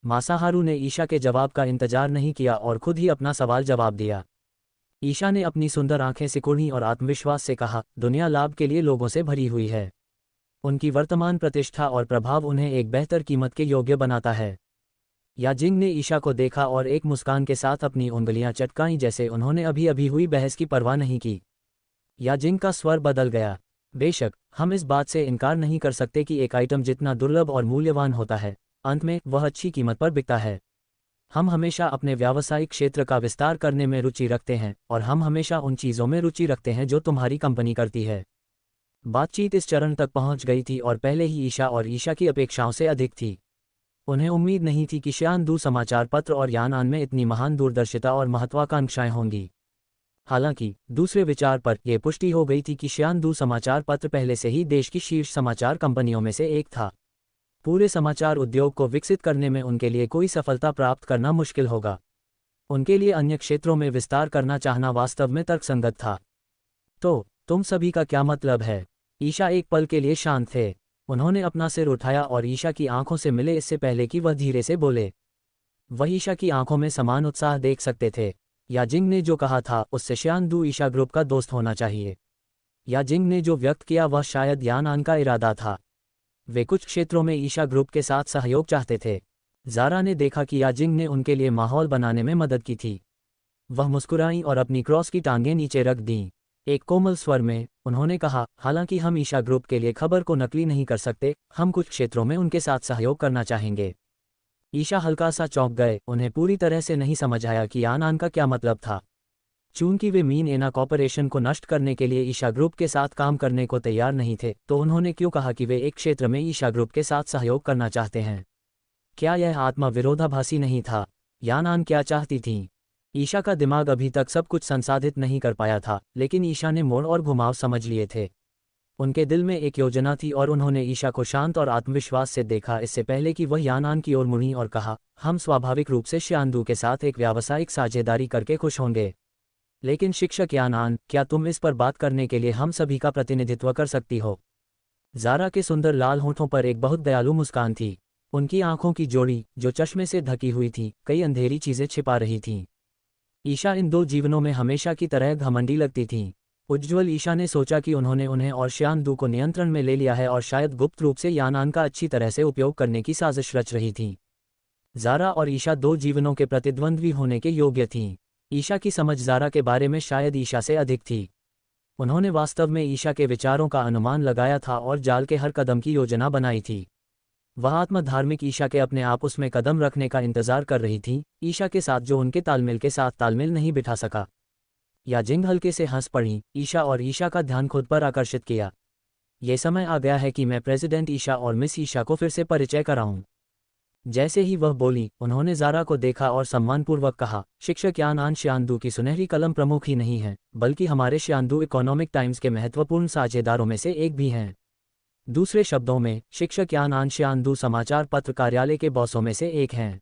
मासाहारू ने ईशा के जवाब का इंतजार नहीं किया और खुद ही अपना सवाल जवाब दिया। ईशा ने अपनी सुंदर आंखें सिकुड़ी और आत्मविश्वास से कहा, दुनिया लाभ के लिए लोगों से भरी हुई है। उनकी वर्तमान प्रतिष्ठा और प्रभाव उन्हें एक बेहतर कीमत के योग्य बनाता है। याजिंग ने ईशा को देखा और एक मुस्कान के साथ अपनी उंगलियां चटकाईं, जैसे उन्होंने अभी अभी हुई बहस की परवाह नहीं की। याजिंग का स्वर बदल गया। बेशक, हम इस बात से इनकार नहीं कर सकते कि एक आइटम जितना दुर्लभ और मूल्यवान होता है, अंत में वह अच्छी कीमत पर बिकता है। हम हमेशा अपने व्यावसायिक क्षेत्र का विस्तार करने में रुचि रखते हैं, और हम हमेशा उन चीज़ों में रुचि रखते हैं जो तुम्हारी कंपनी करती है। बातचीत इस चरण तक पहुंच गई थी और पहले ही ईशा और ईशा की अपेक्षाओं से अधिक थी। उन्हें उम्मीद नहीं थी कि श्यानदू समाचार पत्र और यानान में इतनी महान दूरदर्शिता और महत्वाकांक्षाएं होंगी। हालांकि दूसरे विचार पर यह पुष्टि हो गई थी कि श्यानदू समाचार पत्र पहले से ही देश की शीर्ष समाचार कंपनियों में से एक था। पूरे समाचार उद्योग को विकसित करने में उनके लिए कोई सफलता प्राप्त करना मुश्किल होगा। उनके लिए अन्य क्षेत्रों में विस्तार करना चाहना वास्तव में तर्कसंगत था। तो तुम सभी का क्या मतलब है? ईशा एक पल के लिए शांत थे। उन्होंने अपना सिर उठाया और ईशा की आंखों से मिले इससे पहले कि वह धीरे से बोले। वह ईशा की आंखों में समान उत्साह देख सकते थे। याजिंग ने जो कहा था उससे श्यानदू ईशा ग्रुप का दोस्त होना चाहिए। याजिंग ने जो व्यक्त किया वह शायद यानान का इरादा था। वे कुछ क्षेत्रों में ईशा ग्रुप के साथ सहयोग चाहते थे। ज़ारा ने देखा कि याजिंग ने उनके लिए माहौल बनाने में मदद की थी। वह मुस्कुराईं और अपनी क्रॉस की टांगें नीचे रख दीं। एक कोमल स्वर में उन्होंने कहा, हालांकि हम ईशा ग्रुप के लिए खबर को नकली नहीं कर सकते, हम कुछ क्षेत्रों में उनके साथ सहयोग करना चाहेंगे। ईशा हल्का सा चौंक गए। उन्हें पूरी तरह से नहीं समझ आया कि यानान का क्या मतलब था। चूंकि वे मीन एना कॉर्पोरेशन को नष्ट करने के लिए ईशा ग्रुप के साथ काम करने को तैयार नहीं थे, तो उन्होंने क्यों कहा कि वे एक क्षेत्र में ईशा ग्रुप के साथ सहयोग करना चाहते हैं? क्या यह आत्मा विरोधाभासी नहीं था? यानान क्या चाहती थीं? ईशा का दिमाग अभी तक सब कुछ संसाधित नहीं कर पाया था, लेकिन ईशा ने मोड़ और घुमाव समझ लिए थे। उनके दिल में एक योजना थी और उन्होंने ईशा को शांत और आत्मविश्वास से देखा, इससे पहले कि वह यानान की ओर मुड़ी, और कहा, हम स्वाभाविक रूप से श्यानदू के साथ एक व्यावसायिक साझेदारी करके खुश होंगे। लेकिन शिक्षक यानान, क्या तुम इस पर बात करने के लिए हम सभी का प्रतिनिधित्व कर सकती हो? ज़ारा के सुंदर लाल होठों पर एक बहुत दयालु मुस्कान थी। उनकी आंखों की जोड़ी, जो चश्मे से ढकी हुई थी, कई अंधेरी चीजें छिपा रही थीं। ईशा इन दो जीवनों में हमेशा की तरह घमंडी लगती थीं। उज्ज्वल ईशा ने सोचा कि उन्होंने उन्हें और श्यानदू को नियंत्रण में ले लिया है और शायद गुप्त रूप से यानान का अच्छी तरह से उपयोग करने की साजिश रच रही थी। ज़ारा और ईशा दो जीवनों के प्रतिद्वंद्वी होने के योग्य थीं। ईशा की समझ ज़ारा के बारे में शायद ईशा से अधिक थी। उन्होंने वास्तव में ईशा के विचारों का अनुमान लगाया था और जाल के हर कदम की योजना बनाई थी। वह आत्मधार्मिक ईशा के अपने आप उसमें कदम रखने का इंतजार कर रही थी, ईशा के साथ जो उनके तालमेल के साथ तालमेल नहीं बिठा सका। याजिंग हल्के से हंस पड़ी, ईशा और ईशा का ध्यान खुद पर आकर्षित किया। ये समय आ गया है कि मैं प्रेसिडेंट ईशा और मिस ईशा को फिर से परिचय कराऊं। जैसे ही वह बोली, उन्होंने ज़ारा को देखा और सम्मानपूर्वक कहा, शिक्षक यान आन शियानदू की सुनहरी कलम प्रमुख ही नहीं है, बल्कि हमारे शियानदू इकोनॉमिक टाइम्स के महत्वपूर्ण साझेदारों में से एक भी हैं। दूसरे शब्दों में, शिक्षक यान आन शियानदू समाचार पत्र कार्यालय के बॉसों में से एक हैं।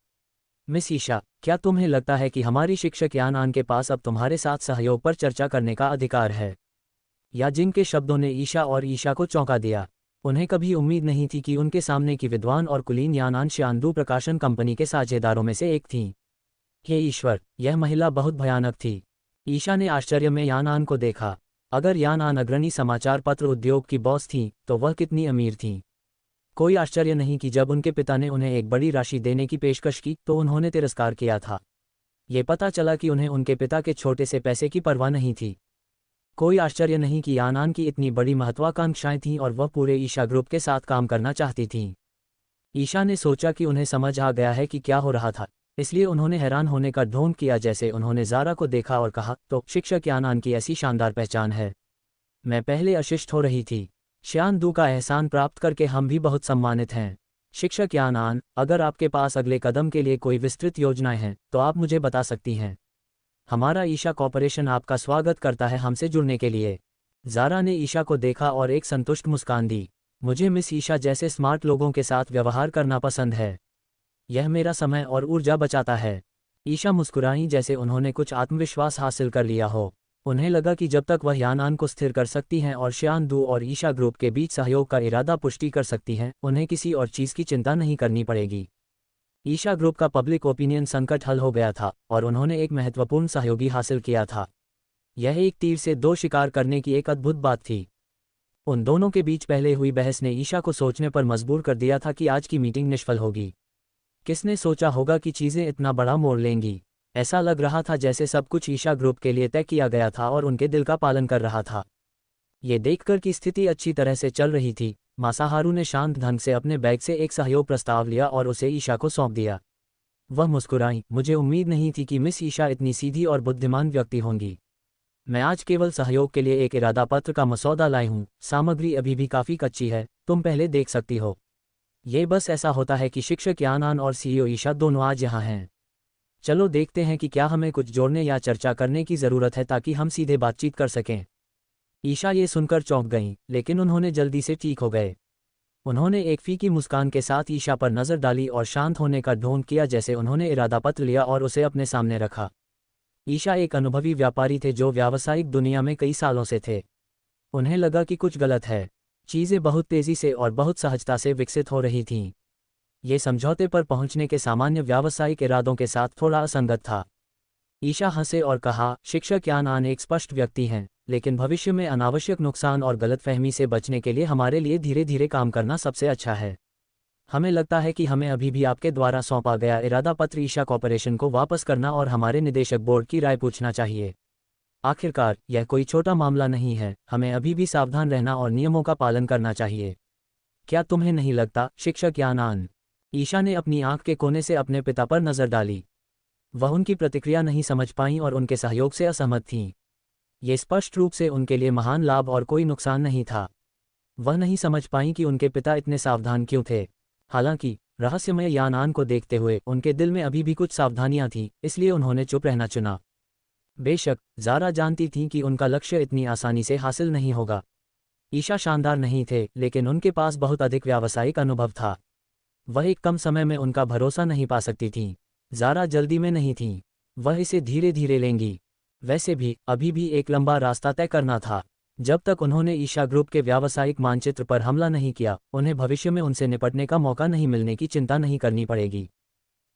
मिस ईशा, क्या तुम्हें लगता है कि हमारी शिक्षक यान आन के पास अब तुम्हारे साथ सहयोग पर चर्चा करने का अधिकार है? याजिंग के शब्दों ने ईशा और ईशा को चौंका दिया। उन्हें कभी उम्मीद नहीं थी कि उनके सामने की विद्वान और कुलीन यानान शियानदू प्रकाशन कंपनी के साझेदारों में से एक थी। हे ईश्वर, यह महिला बहुत भयानक थी। ईशा ने आश्चर्य में यानान को देखा। अगर यानान अग्रणी समाचार पत्र उद्योग की बॉस थी, तो वह कितनी अमीर थी। कोई आश्चर्य नहीं कि जब उनके पिता ने उन्हें एक बड़ी राशि देने की पेशकश की तो उन्होंने तिरस्कार किया था। ये पता चला कि उन्हें उनके पिता के छोटे से पैसे की परवाह नहीं थी। कोई आश्चर्य नहीं कि यानान की इतनी बड़ी महत्वाकांक्षाएं थीं और वह पूरे ईशा ग्रुप के साथ काम करना चाहती थीं। ईशा ने सोचा कि उन्हें समझ आ गया है कि क्या हो रहा था, इसलिए उन्होंने हैरान होने का ढोंग किया। जैसे उन्होंने ज़ारा को देखा और कहा, तो शिक्षक यानान की ऐसी शानदार पहचान है। मैं पहले अशिष्ट हो रही थी। शियानदू का एहसान प्राप्त करके हम भी बहुत सम्मानित हैं। शिक्षक यानान, अगर आपके पास अगले कदम के लिए कोई विस्तृत योजनाएं हैं तो आप मुझे बता सकती हैं। हमारा ईशा कॉर्पोरेशन आपका स्वागत करता है हमसे जुड़ने के लिए। ज़ारा ने ईशा को देखा और एक संतुष्ट मुस्कान दी। मुझे मिस ईशा जैसे स्मार्ट लोगों के साथ व्यवहार करना पसंद है। यह मेरा समय और ऊर्जा बचाता है। ईशा मुस्कुराई जैसे उन्होंने कुछ आत्मविश्वास हासिल कर लिया हो। उन्हें लगा कि जब तक वह यानान को स्थिर कर सकती हैं और शियानदू और ईशा ग्रुप के बीच सहयोग का इरादा पुष्टि कर सकती हैं, उन्हें किसी और चीज़ की चिंता नहीं करनी पड़ेगी। ईशा ग्रुप का पब्लिक ओपिनियन संकट हल हो गया था और उन्होंने एक महत्वपूर्ण सहयोगी हासिल किया था। यह एक तीर से दो शिकार करने की एक अद्भुत बात थी। उन दोनों के बीच पहले हुई बहस ने ईशा को सोचने पर मजबूर कर दिया था कि आज की मीटिंग निष्फल होगी। किसने सोचा होगा कि चीज़ें इतना बड़ा मोड़ लेंगी। ऐसा लग रहा था जैसे सब कुछ ईशा ग्रुप के लिए तय किया गया था और उनके दिल का पालन कर रहा था। ये देखकर कि स्थिति अच्छी तरह से चल रही थी, मासाहारू ने शांत ढंग से अपने बैग से एक सहयोग प्रस्ताव लिया और उसे ईशा को सौंप दिया। वह मुस्कुराई, मुझे उम्मीद नहीं थी कि मिस ईशा इतनी सीधी और बुद्धिमान व्यक्ति होंगी। मैं आज केवल सहयोग के लिए एक इरादा पत्र का मसौदा लाई हूँ। सामग्री अभी भी काफ़ी कच्ची है, तुम पहले देख सकती हो। ये बस ऐसा होता है कि शिक्षक यानान और सीईओ ईशा दोनों आज यहाँ हैं। चलो देखते हैं कि क्या हमें कुछ जोड़ने या चर्चा करने की ज़रूरत है ताकि हम सीधे बातचीत कर सकें। ईशा ये सुनकर चौंक गईं, लेकिन उन्होंने जल्दी से ठीक हो गए। उन्होंने एक फीकी मुस्कान के साथ ईशा पर नज़र डाली और शांत होने का ढोंग किया। जैसे उन्होंने इरादा पत्र लिया और उसे अपने सामने रखा। ईशा एक अनुभवी व्यापारी थे जो व्यावसायिक दुनिया में कई सालों से थे। उन्हें लगा कि कुछ गलत है। चीज़ें बहुत तेज़ी से और बहुत सहजता से विकसित हो रही थीं। ये समझौते पर पहुंचने के सामान्य व्यावसायिक इरादों के साथ थोड़ा असंगत था। ईशा हंसे और कहा, शिक्षक यानान एक स्पष्ट व्यक्ति हैं, लेकिन भविष्य में अनावश्यक नुकसान और गलतफहमी से बचने के लिए हमारे लिए धीरे धीरे काम करना सबसे अच्छा है। हमें लगता है कि हमें अभी भी आपके द्वारा सौंपा गया इरादा पत्र ईशा कॉर्पोरेशन को वापस करना और हमारे निदेशक बोर्ड की राय पूछना चाहिए। आखिरकार, यह कोई छोटा मामला नहीं है, हमें अभी भी सावधान रहना और नियमों का पालन करना चाहिए। क्या तुम्हें नहीं लगता, शिक्षक यानान? ईशा ने अपनी आंख के कोने से अपने पिता पर नज़र डाली। वह उनकी प्रतिक्रिया नहीं समझ पाईं और उनके सहयोग से असहमत थीं। ये स्पष्ट रूप से उनके लिए महान लाभ और कोई नुकसान नहीं था। वह नहीं समझ पाईं कि उनके पिता इतने सावधान क्यों थे। हालांकि रहस्यमय यानान को देखते हुए उनके दिल में अभी भी कुछ सावधानियां थीं, इसलिए उन्होंने चुप रहना चुना। बेशक, ज़ारा जानती थीं कि उनका लक्ष्य इतनी आसानी से हासिल नहीं होगा। ईशा शानदार नहीं थे, लेकिन उनके पास बहुत अधिक व्यावसायिक अनुभव था। वह एक कम समय में उनका भरोसा नहीं पा सकती थीं। ज़ारा जल्दी में नहीं थीं, वह इसे धीरे धीरे लेंगी। वैसे भी अभी भी एक लंबा रास्ता तय करना था। जब तक उन्होंने ईशा ग्रुप के व्यावसायिक मानचित्र पर हमला नहीं किया, उन्हें भविष्य में उनसे निपटने का मौका नहीं मिलने की चिंता नहीं करनी पड़ेगी।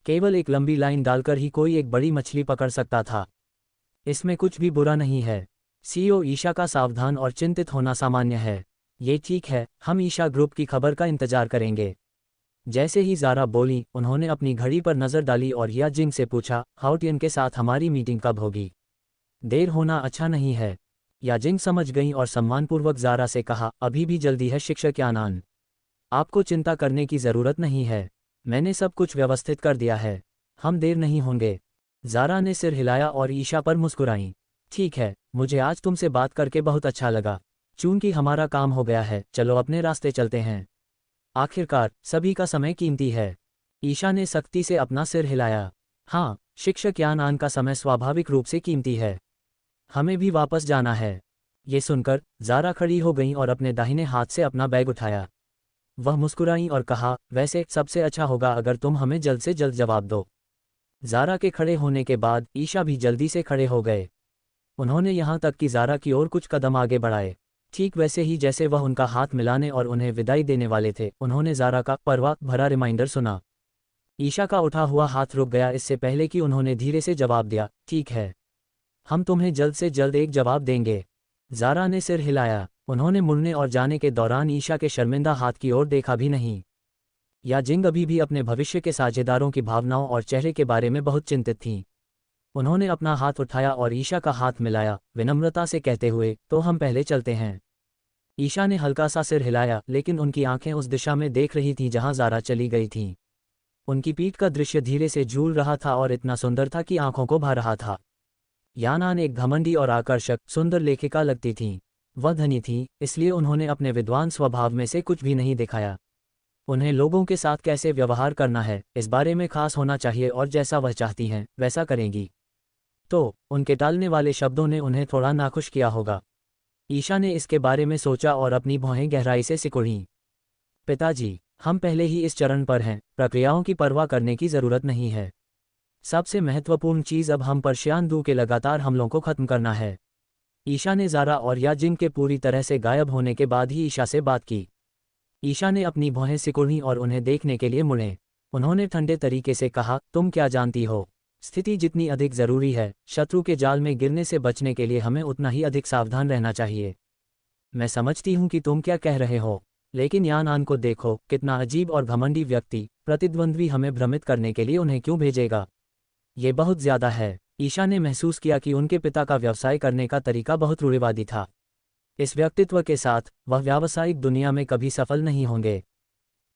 केवल एक लंबी लाइन डालकर ही कोई एक बड़ी मछली पकड़ सकता था। इसमें कुछ भी बुरा नहीं है। सीईओ ईशा का सावधान और चिंतित होना सामान्य है। ये ठीक है, हम ईशा ग्रुप की खबर का इंतजार करेंगे। जैसे ही ज़ारा बोली, उन्होंने अपनी घड़ी पर नज़र डाली और याजिंग से पूछा, हाउटियन के साथ हमारी मीटिंग कब होगी? देर होना अच्छा नहीं है। याजिंग समझ गईं और सम्मानपूर्वक ज़ारा से कहा, अभी भी जल्दी है शिक्षक यानान। आपको चिंता करने की ज़रूरत नहीं है, मैंने सब कुछ व्यवस्थित कर दिया है, हम देर नहीं होंगे। ज़ारा ने सिर हिलाया और ईशा पर मुस्कुराई। ठीक है, मुझे आज तुमसे बात करके बहुत अच्छा लगा। चूंकि हमारा काम हो गया है, चलो अपने रास्ते चलते हैं। आखिरकार सभी का समय कीमती है। ईशा ने सख्ती से अपना सिर हिलाया। हाँ, शिक्षक यान का समय स्वाभाविक रूप से कीमती है। हमें भी वापस जाना है। ये सुनकर ज़ारा खड़ी हो गई और अपने दाहिने हाथ से अपना बैग उठाया। वह मुस्कुराई और कहा, वैसे सबसे अच्छा होगा अगर तुम हमें जल्द से जल्द जवाब दो। ज़ारा के खड़े होने के बाद ईशा भी जल्दी से खड़े हो गए। उन्होंने यहाँ तक कि ज़ारा की ओर कुछ कदम आगे बढ़ाए। ठीक वैसे ही जैसे वह उनका हाथ मिलाने और उन्हें विदाई देने वाले थे, उन्होंने ज़ारा का परवाह भरा रिमाइंडर सुना। ईशा का उठा हुआ हाथ रुक गया इससे पहले कि उन्होंने धीरे से जवाब दिया, ठीक है, हम तुम्हें जल्द से जल्द एक जवाब देंगे। ज़ारा ने सिर हिलाया। उन्होंने मुड़ने और जाने के दौरान ईशा के शर्मिंदा हाथ की ओर देखा भी नहीं। याजिंग अभी भी अपने भविष्य के साझेदारों की भावनाओं और चेहरे के बारे में बहुत चिंतित थीं। उन्होंने अपना हाथ उठाया और ईशा का हाथ मिलाया, विनम्रता से कहते हुए, तो हम पहले चलते हैं। ईशा ने हल्का सा सिर हिलाया, लेकिन उनकी आंखें उस दिशा में देख रही थीं जहां ज़ारा चली गई थीं। उनकी पीठ का दृश्य धीरे से झूल रहा था और इतना सुंदर था कि आंखों को भा रहा था। यानान एक घमंडी और आकर्षक, सुंदर लेखिका लगती थीं। वह धनी थीं, इसलिए उन्होंने अपने विद्वान स्वभाव में से कुछ भी नहीं दिखाया। उन्हें लोगों के साथ कैसे व्यवहार करना है, इस बारे में खास होना चाहिए और जैसा वह चाहती हैं, वैसा करेंगी। तो उनके टालने वाले शब्दों ने उन्हें थोड़ा नाखुश किया होगा। ईशा ने इसके बारे में सोचा और अपनी भौहें गहराई से सिकुड़ीं। पिताजी, हम पहले ही इस चरण पर हैं, प्रक्रियाओं की परवाह करने की ज़रूरत नहीं है। सबसे महत्वपूर्ण चीज़ अब हम पर श्यानदू के लगातार हमलों को खत्म करना है। ईशा ने ज़ारा और याजिंग के पूरी तरह से गायब होने के बाद ही ईशा से बात की। ईशा ने अपनी भौहें सिकुड़ीं और उन्हें देखने के लिए मुड़े। उन्होंने ठंडे तरीके से कहा, तुम क्या जानती हो, स्थिति जितनी अधिक ज़रूरी है, शत्रु के जाल में गिरने से बचने के लिए हमें उतना ही अधिक सावधान रहना चाहिए। मैं समझती हूँ कि तुम क्या कह रहे हो, लेकिन यानान को देखो, कितना अजीब और घमंडी व्यक्ति, प्रतिद्वंद्वी हमें भ्रमित करने के लिए उन्हें क्यों भेजेगा। ये बहुत ज़्यादा है। ईशा ने महसूस किया कि उनके पिता का व्यवसाय करने का तरीका बहुत रूढ़िवादी था। इस व्यक्तित्व के साथ वह व्यावसायिक दुनिया में कभी सफल नहीं होंगे।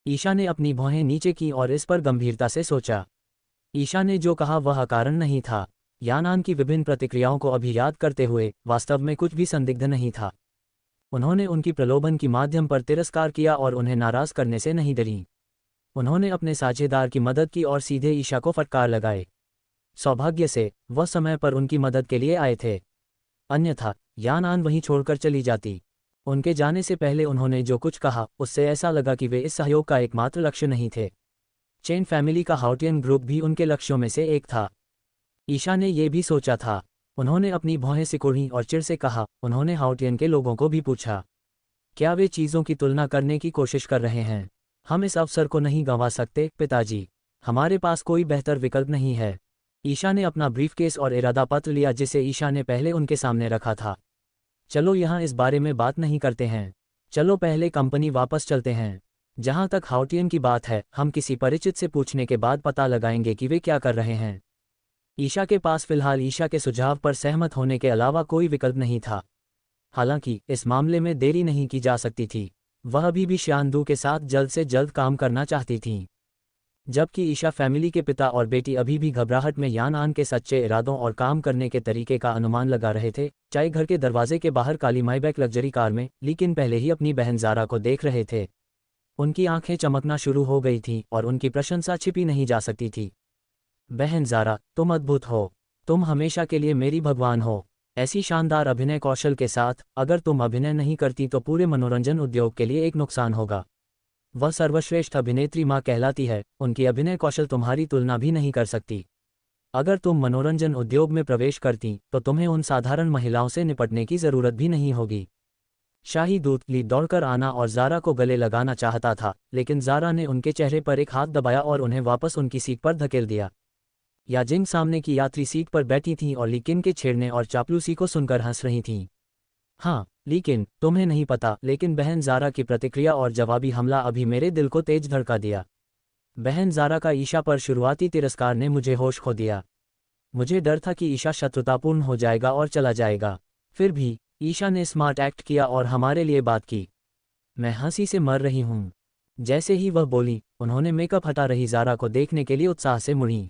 ईशा ने अपनी भौहें नीचे की और इस पर गंभीरता से सोचा। ईशा ने जो कहा वह अकारण नहीं था। यानान की विभिन्न प्रतिक्रियाओं को अभी याद करते हुए वास्तव में कुछ भी संदिग्ध नहीं था। उन्होंने उनकी प्रलोभन की माध्यम पर तिरस्कार किया और उन्हें नाराज करने से नहीं डरीं। उन्होंने अपने साझेदार की मदद की और सीधे ईशा को फटकार लगाए। सौभाग्य से वह समय पर उनकी मदद के लिए आए थे, अन्यथा यानान वहीं छोड़कर चली जाती। उनके जाने से पहले उन्होंने जो कुछ कहा उससे ऐसा लगा कि वे इस सहयोग का एकमात्र लक्ष्य नहीं थे। चेन फैमिली का हाउटियन ग्रुप भी उनके लक्ष्यों में से एक था। ईशा ने ये भी सोचा था। उन्होंने अपनी भौहें सिकुड़ीं और चिढ़ से कहा, उन्होंने हाउटियन के लोगों को भी पूछा, क्या वे चीज़ों की तुलना करने की कोशिश कर रहे हैं। हम इस अवसर को नहीं गंवा सकते पिताजी, हमारे पास कोई बेहतर विकल्प नहीं है। ईशा ने अपना ब्रीफकेस और इरादा पत्र लिया जिसे ईशा ने पहले उनके सामने रखा था। चलो यहाँ इस बारे में बात नहीं करते हैं, चलो पहले कंपनी वापस चलते हैं। जहाँ तक हाउटियन की बात है, हम किसी परिचित से पूछने के बाद पता लगाएंगे कि वे क्या कर रहे हैं। ईशा के पास फिलहाल ईशा के सुझाव पर सहमत होने के अलावा कोई विकल्प नहीं था। हालांकि इस मामले में देरी नहीं की जा सकती थी। वह अभी भी श्यानदू के साथ जल्द से जल्द काम करना चाहती थीं। जबकि ईशा फैमिली के पिता और बेटी अभी भी घबराहट में यानान के सच्चे इरादों और काम करने के तरीके का अनुमान लगा रहे थे, चाहे घर के दरवाजे के बाहर काली माईबैक लग्जरी कार में, लेकिन पहले ही अपनी बहन ज़ारा को देख रहे थे। उनकी आंखें चमकना शुरू हो गई थीं और उनकी प्रशंसा छिपी नहीं जा सकती थी। बहन ज़ारा, तुम अद्भुत हो, तुम हमेशा के लिए मेरी भगवान हो। ऐसी शानदार अभिनय कौशल के साथ अगर तुम अभिनय नहीं करती तो पूरे मनोरंजन उद्योग के लिए एक नुकसान होगा। वह सर्वश्रेष्ठ अभिनेत्री माँ कहलाती है, उनकी अभिनय कौशल तुम्हारी तुलना भी नहीं कर सकती। अगर तुम मनोरंजन उद्योग में प्रवेश करती तो तुम्हें उन साधारण महिलाओं से निपटने की ज़रूरत भी नहीं होगी। शाही दूत ली दौड़कर आना और ज़ारा को गले लगाना चाहता था, लेकिन ज़ारा ने उनके चेहरे पर एक हाथ दबाया और उन्हें वापस उनकी सीट पर धकेल दिया। याजिंग सामने की यात्री सीट पर बैठी थीं और लीकिन के छेड़ने और चापलूसी को सुनकर हंस रही थीं। हाँ, लेकिन तुम्हें नहीं पता, लेकिन बहन ज़ारा की प्रतिक्रिया और जवाबी हमला अभी मेरे दिल को तेज धड़का दिया। बहन ज़ारा का ईशा पर शुरुआती तिरस्कार ने मुझे होश खो दिया। मुझे डर था कि ईशा शत्रुतापूर्ण हो जाएगा और चला जाएगा। फिर भी ईशा ने स्मार्ट एक्ट किया और हमारे लिए बात की। मैं हंसी से मर रही हूँ। जैसे ही वह बोली, उन्होंने मेकअप हटा रही ज़ारा को देखने के लिए उत्साह से मुड़ी।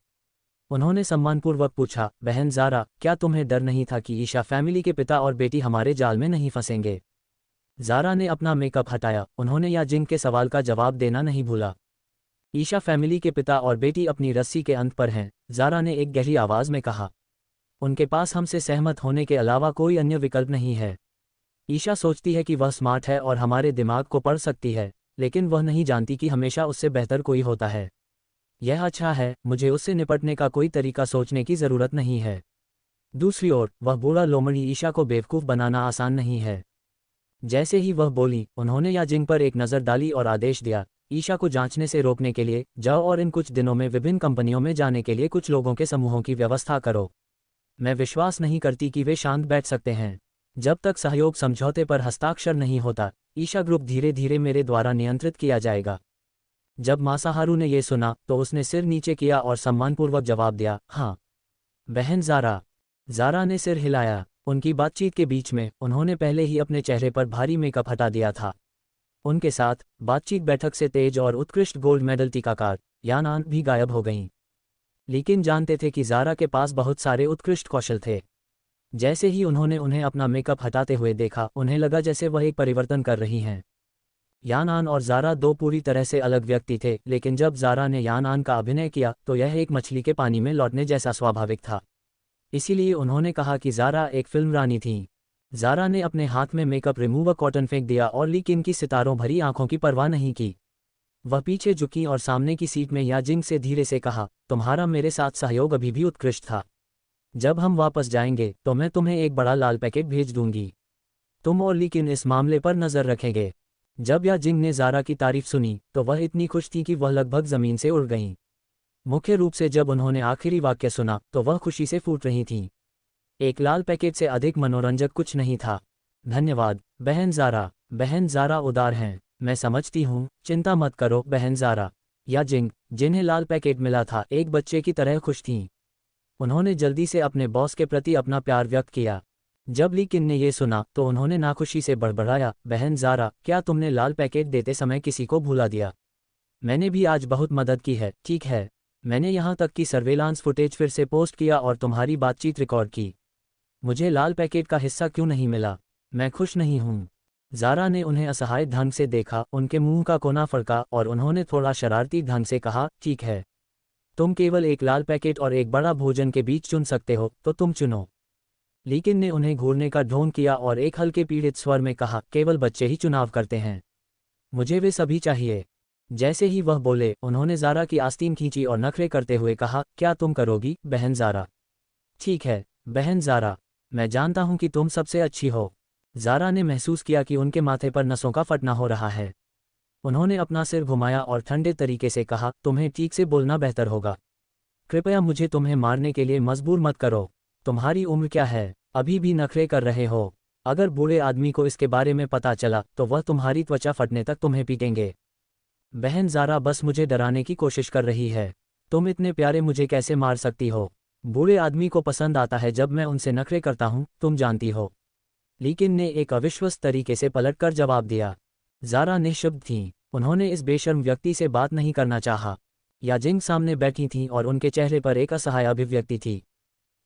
उन्होंने सम्मानपूर्वक पूछा, बहन ज़ारा, क्या तुम्हें डर नहीं था कि ईशा फैमिली के पिता और बेटी हमारे जाल में नहीं फंसेंगे? ज़ारा ने अपना मेकअप हटाया। उन्होंने याजिंग के सवाल का जवाब देना नहीं भूला। ईशा फैमिली के पिता और बेटी अपनी रस्सी के अंत पर हैं, ज़ारा ने एक गहरी आवाज़ में कहा। उनके पास हमसे सहमत होने के अलावा कोई अन्य विकल्प नहीं है। ईशा सोचती है कि वह स्मार्ट है और हमारे दिमाग को पढ़ सकती है, लेकिन वह नहीं जानती कि हमेशा उससे बेहतर कोई होता है। यह अच्छा है, मुझे उससे निपटने का कोई तरीका सोचने की ज़रूरत नहीं है। दूसरी ओर, वह बूढ़ा लोमड़ी ईशा को बेवकूफ़ बनाना आसान नहीं है। जैसे ही वह बोली, उन्होंने याजिंग पर एक नज़र डाली और आदेश दिया, ईशा को जांचने से रोकने के लिए जाओ और इन कुछ दिनों में विभिन्न कंपनियों में जाने के लिए कुछ लोगों के समूहों की व्यवस्था करो। मैं विश्वास नहीं करती कि वे शांत बैठ सकते हैं। जब तक सहयोग समझौते पर हस्ताक्षर नहीं होता, ईशा ग्रुप धीरे धीरे मेरे द्वारा नियंत्रित किया जाएगा। जब मासाहारू ने यह सुना तो उसने सिर नीचे किया और सम्मानपूर्वक जवाब दिया, हाँ बहन ज़ारा। ज़ारा ने सिर हिलाया। उनकी बातचीत के बीच में उन्होंने पहले ही अपने चेहरे पर भारी मेकअप हटा दिया था। उनके साथ बातचीत बैठक से तेज और उत्कृष्ट गोल्ड मेडल टीकाकार यान आन भी गायब हो गईं। लेकिन जानते थे कि ज़ारा के पास बहुत सारे उत्कृष्ट कौशल थे। जैसे ही उन्होंने उन्हें अपना मेकअप हटाते हुए देखा, उन्हें लगा जैसे वह एक परिवर्तन कर रही हैं। यान आन और ज़ारा दो पूरी तरह से अलग व्यक्ति थे, लेकिन जब ज़ारा ने यान आन का अभिनय किया तो यह एक मछली के पानी में लौटने जैसा स्वाभाविक था। इसीलिए उन्होंने कहा कि ज़ारा एक फिल्म रानी थी। ज़ारा ने अपने हाथ में मेकअप रिमूवर कॉटन फेंक दिया और लीकिन की सितारों भरी आंखों की परवाह नहीं की। वह पीछे झुकी और सामने की सीट में याजिंग से धीरे से कहा, तुम्हारा मेरे साथ सहयोग अभी भी उत्कृष्ट था। जब हम वापस जाएंगे तो मैं तुम्हें एक बड़ा लाल पैकेट भेज दूंगी। तुम और लीकिन इस मामले पर नज़र रखेंगे। जब याजिंग ने ज़ारा की तारीफ सुनी तो वह इतनी खुश थी कि वह लगभग ज़मीन से उड़ गईं। मुख्य रूप से जब उन्होंने आखिरी वाक्य सुना तो वह खुशी से फूट रही थीं। एक लाल पैकेट से अधिक मनोरंजक कुछ नहीं था। धन्यवाद बहन ज़ारा। बहन ज़ारा उदार हैं, मैं समझती हूँ, चिंता मत करो बहन ज़ारा। याजिंग, जिन्हें लाल पैकेट मिला था, एक बच्चे की तरह खुश थीं। उन्होंने जल्दी से अपने बॉस के प्रति अपना प्यार व्यक्त किया। जब लीकिन ने यह सुना तो उन्होंने नाखुशी से बड़बड़ाया, बहन ज़ारा, क्या तुमने लाल पैकेट देते समय किसी को भुला दिया? मैंने भी आज बहुत मदद की है, ठीक है। मैंने यहाँ तक कि सर्वेलांस फुटेज फिर से पोस्ट किया और तुम्हारी बातचीत रिकॉर्ड की। मुझे लाल पैकेट का हिस्सा क्यों नहीं मिला? मैं खुश नहीं हूँ। ज़ारा ने उन्हें असहाय ढंग से देखा, उनके मुंह का कोना फड़का और उन्होंने थोड़ा शरारती ढंग से कहा, ठीक है, तुम केवल एक लाल पैकेट और एक बड़ा भोजन के बीच चुन सकते हो, तो तुम चुनो। लीकिन ने उन्हें घूरने का ढोंग किया और एक हल्के पीड़ित स्वर में कहा, केवल बच्चे ही चुनाव करते हैं, मुझे वे सभी चाहिए। जैसे ही वह बोले, उन्होंने ज़ारा की आस्तीन खींची और नखरे करते हुए कहा, क्या तुम करोगी बहन ज़ारा? ठीक है बहन ज़ारा, मैं जानता हूं कि तुम सबसे अच्छी हो। ज़ारा ने महसूस किया कि उनके माथे पर नसों का फटना हो रहा है। उन्होंने अपना सिर घुमाया और ठंडे तरीके से कहा, तुम्हें ठीक से बोलना बेहतर होगा। कृपया मुझे तुम्हें मारने के लिए मजबूर मत करो। तुम्हारी उम्र क्या है? अभी भी नखरे कर रहे हो। अगर बूढ़े आदमी को इसके बारे में पता चला तो वह तुम्हारी त्वचा फटने तक तुम्हें पीटेंगे। बहन ज़ारा बस मुझे डराने की कोशिश कर रही है। तुम इतने प्यारे मुझे कैसे मार सकती हो? बूढ़े आदमी को पसंद आता है जब मैं उनसे नखरे करता हूँ, तुम जानती हो। लीकिन ने एक अविश्वस्त तरीके से पलटकर जवाब दिया। ज़ारा निःशब्द थीं। उन्होंने इस बेशर्म व्यक्ति से बात नहीं करना चाहा। याजिंग सामने बैठी थीं और उनके चेहरे पर एक असहाय अभिव्यक्ति थी।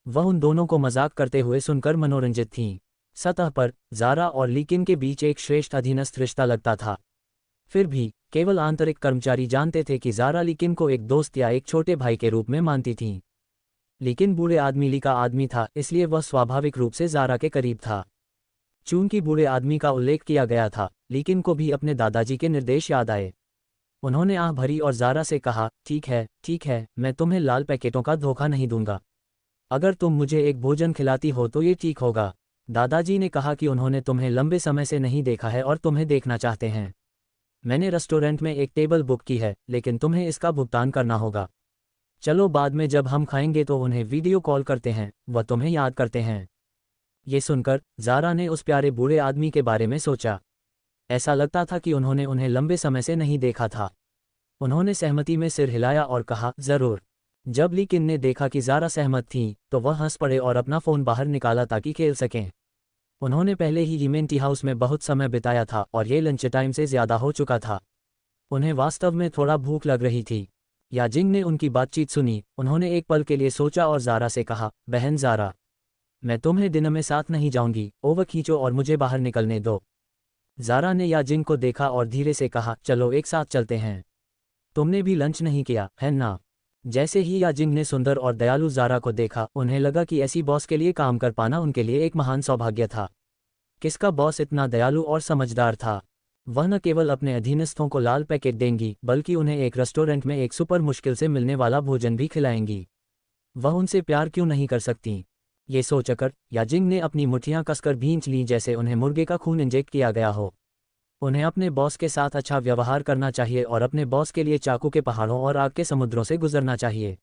वह उन दोनों को मजाक करते हुए सुनकर मनोरंजित थीं। सतह पर ज़ारा और लीकिन के बीच एक श्रेष्ठ अधीनस्थ रिश्ता लगता था। फिर भी केवल आंतरिक कर्मचारी जानते थे कि ज़ारा लीकिन को एक दोस्त या एक छोटे भाई के रूप में मानती थीं। लेकिन बूढ़े आदमी ली का आदमी था, इसलिए वह स्वाभाविक रूप से ज़ारा के करीब था। चूंकि बूढ़े आदमी का उल्लेख किया गया था, लीकिन को भी अपने दादाजी के निर्देश याद आए। उन्होंने आह भरी और ज़ारा से कहा, ठीक है, मैं तुम्हें लाल पैकेटों का धोखा नहीं दूंगा। अगर तुम मुझे एक भोजन खिलाती हो तो ये ठीक होगा। दादाजी ने कहा कि उन्होंने तुम्हें लंबे समय से नहीं देखा है और तुम्हें देखना चाहते हैं। मैंने रेस्टोरेंट में एक टेबल बुक की है, लेकिन तुम्हें इसका भुगतान करना होगा। चलो बाद में जब हम खाएंगे तो उन्हें वीडियो कॉल करते हैं, वह तुम्हें याद करते हैं। ये सुनकर ज़ारा ने उस प्यारे बूढ़े आदमी के बारे में सोचा। ऐसा लगता था कि उन्होंने उन्हें लंबे समय से नहीं देखा था। उन्होंने सहमति में सिर हिलाया और कहा, ज़रूर। जब लीकिन ने देखा कि ज़ारा सहमत थीं तो वह हंस पड़े और अपना फ़ोन बाहर निकाला ताकि खेल सकें। उन्होंने पहले ही टी हाउस में बहुत समय बिताया था और ये लंच टाइम से ज़्यादा हो चुका था। उन्हें वास्तव में थोड़ा भूख लग रही थी। याजिंग ने उनकी बातचीत सुनी। उन्होंने एक पल के लिए सोचा और ज़ारा से कहा, बहन ज़ारा, मैं तुम्हें डिनर में साथ नहीं जाऊंगी, ओवर खींचो और मुझे बाहर निकलने दो। ज़ारा ने याजिंग को देखा और धीरे से कहा, चलो एक साथ चलते हैं। तुमने भी लंच नहीं किया है ना? जैसे ही याजिंग ने सुंदर और दयालु ज़ारा को देखा, उन्हें लगा कि ऐसी बॉस के लिए काम कर पाना उनके लिए एक महान सौभाग्य था। किसका बॉस इतना दयालु और समझदार था? वह न केवल अपने अधीनस्थों को लाल पैकेट देंगी, बल्कि उन्हें एक रेस्टोरेंट में एक सुपर मुश्किल से मिलने वाला भोजन भी खिलाएंगी। वह उनसे प्यार क्यों नहीं कर सकती? ये सोचकर याजिंग ने अपनी मुट्ठियां कसकर भींच लीं, जैसे उन्हें मुर्गे का खून इंजेक्ट किया गया हो। उन्हें अपने बॉस के साथ अच्छा व्यवहार करना चाहिए और अपने बॉस के लिए चाकू के पहाड़ों और आग के समुद्रों से गुजरना चाहिए।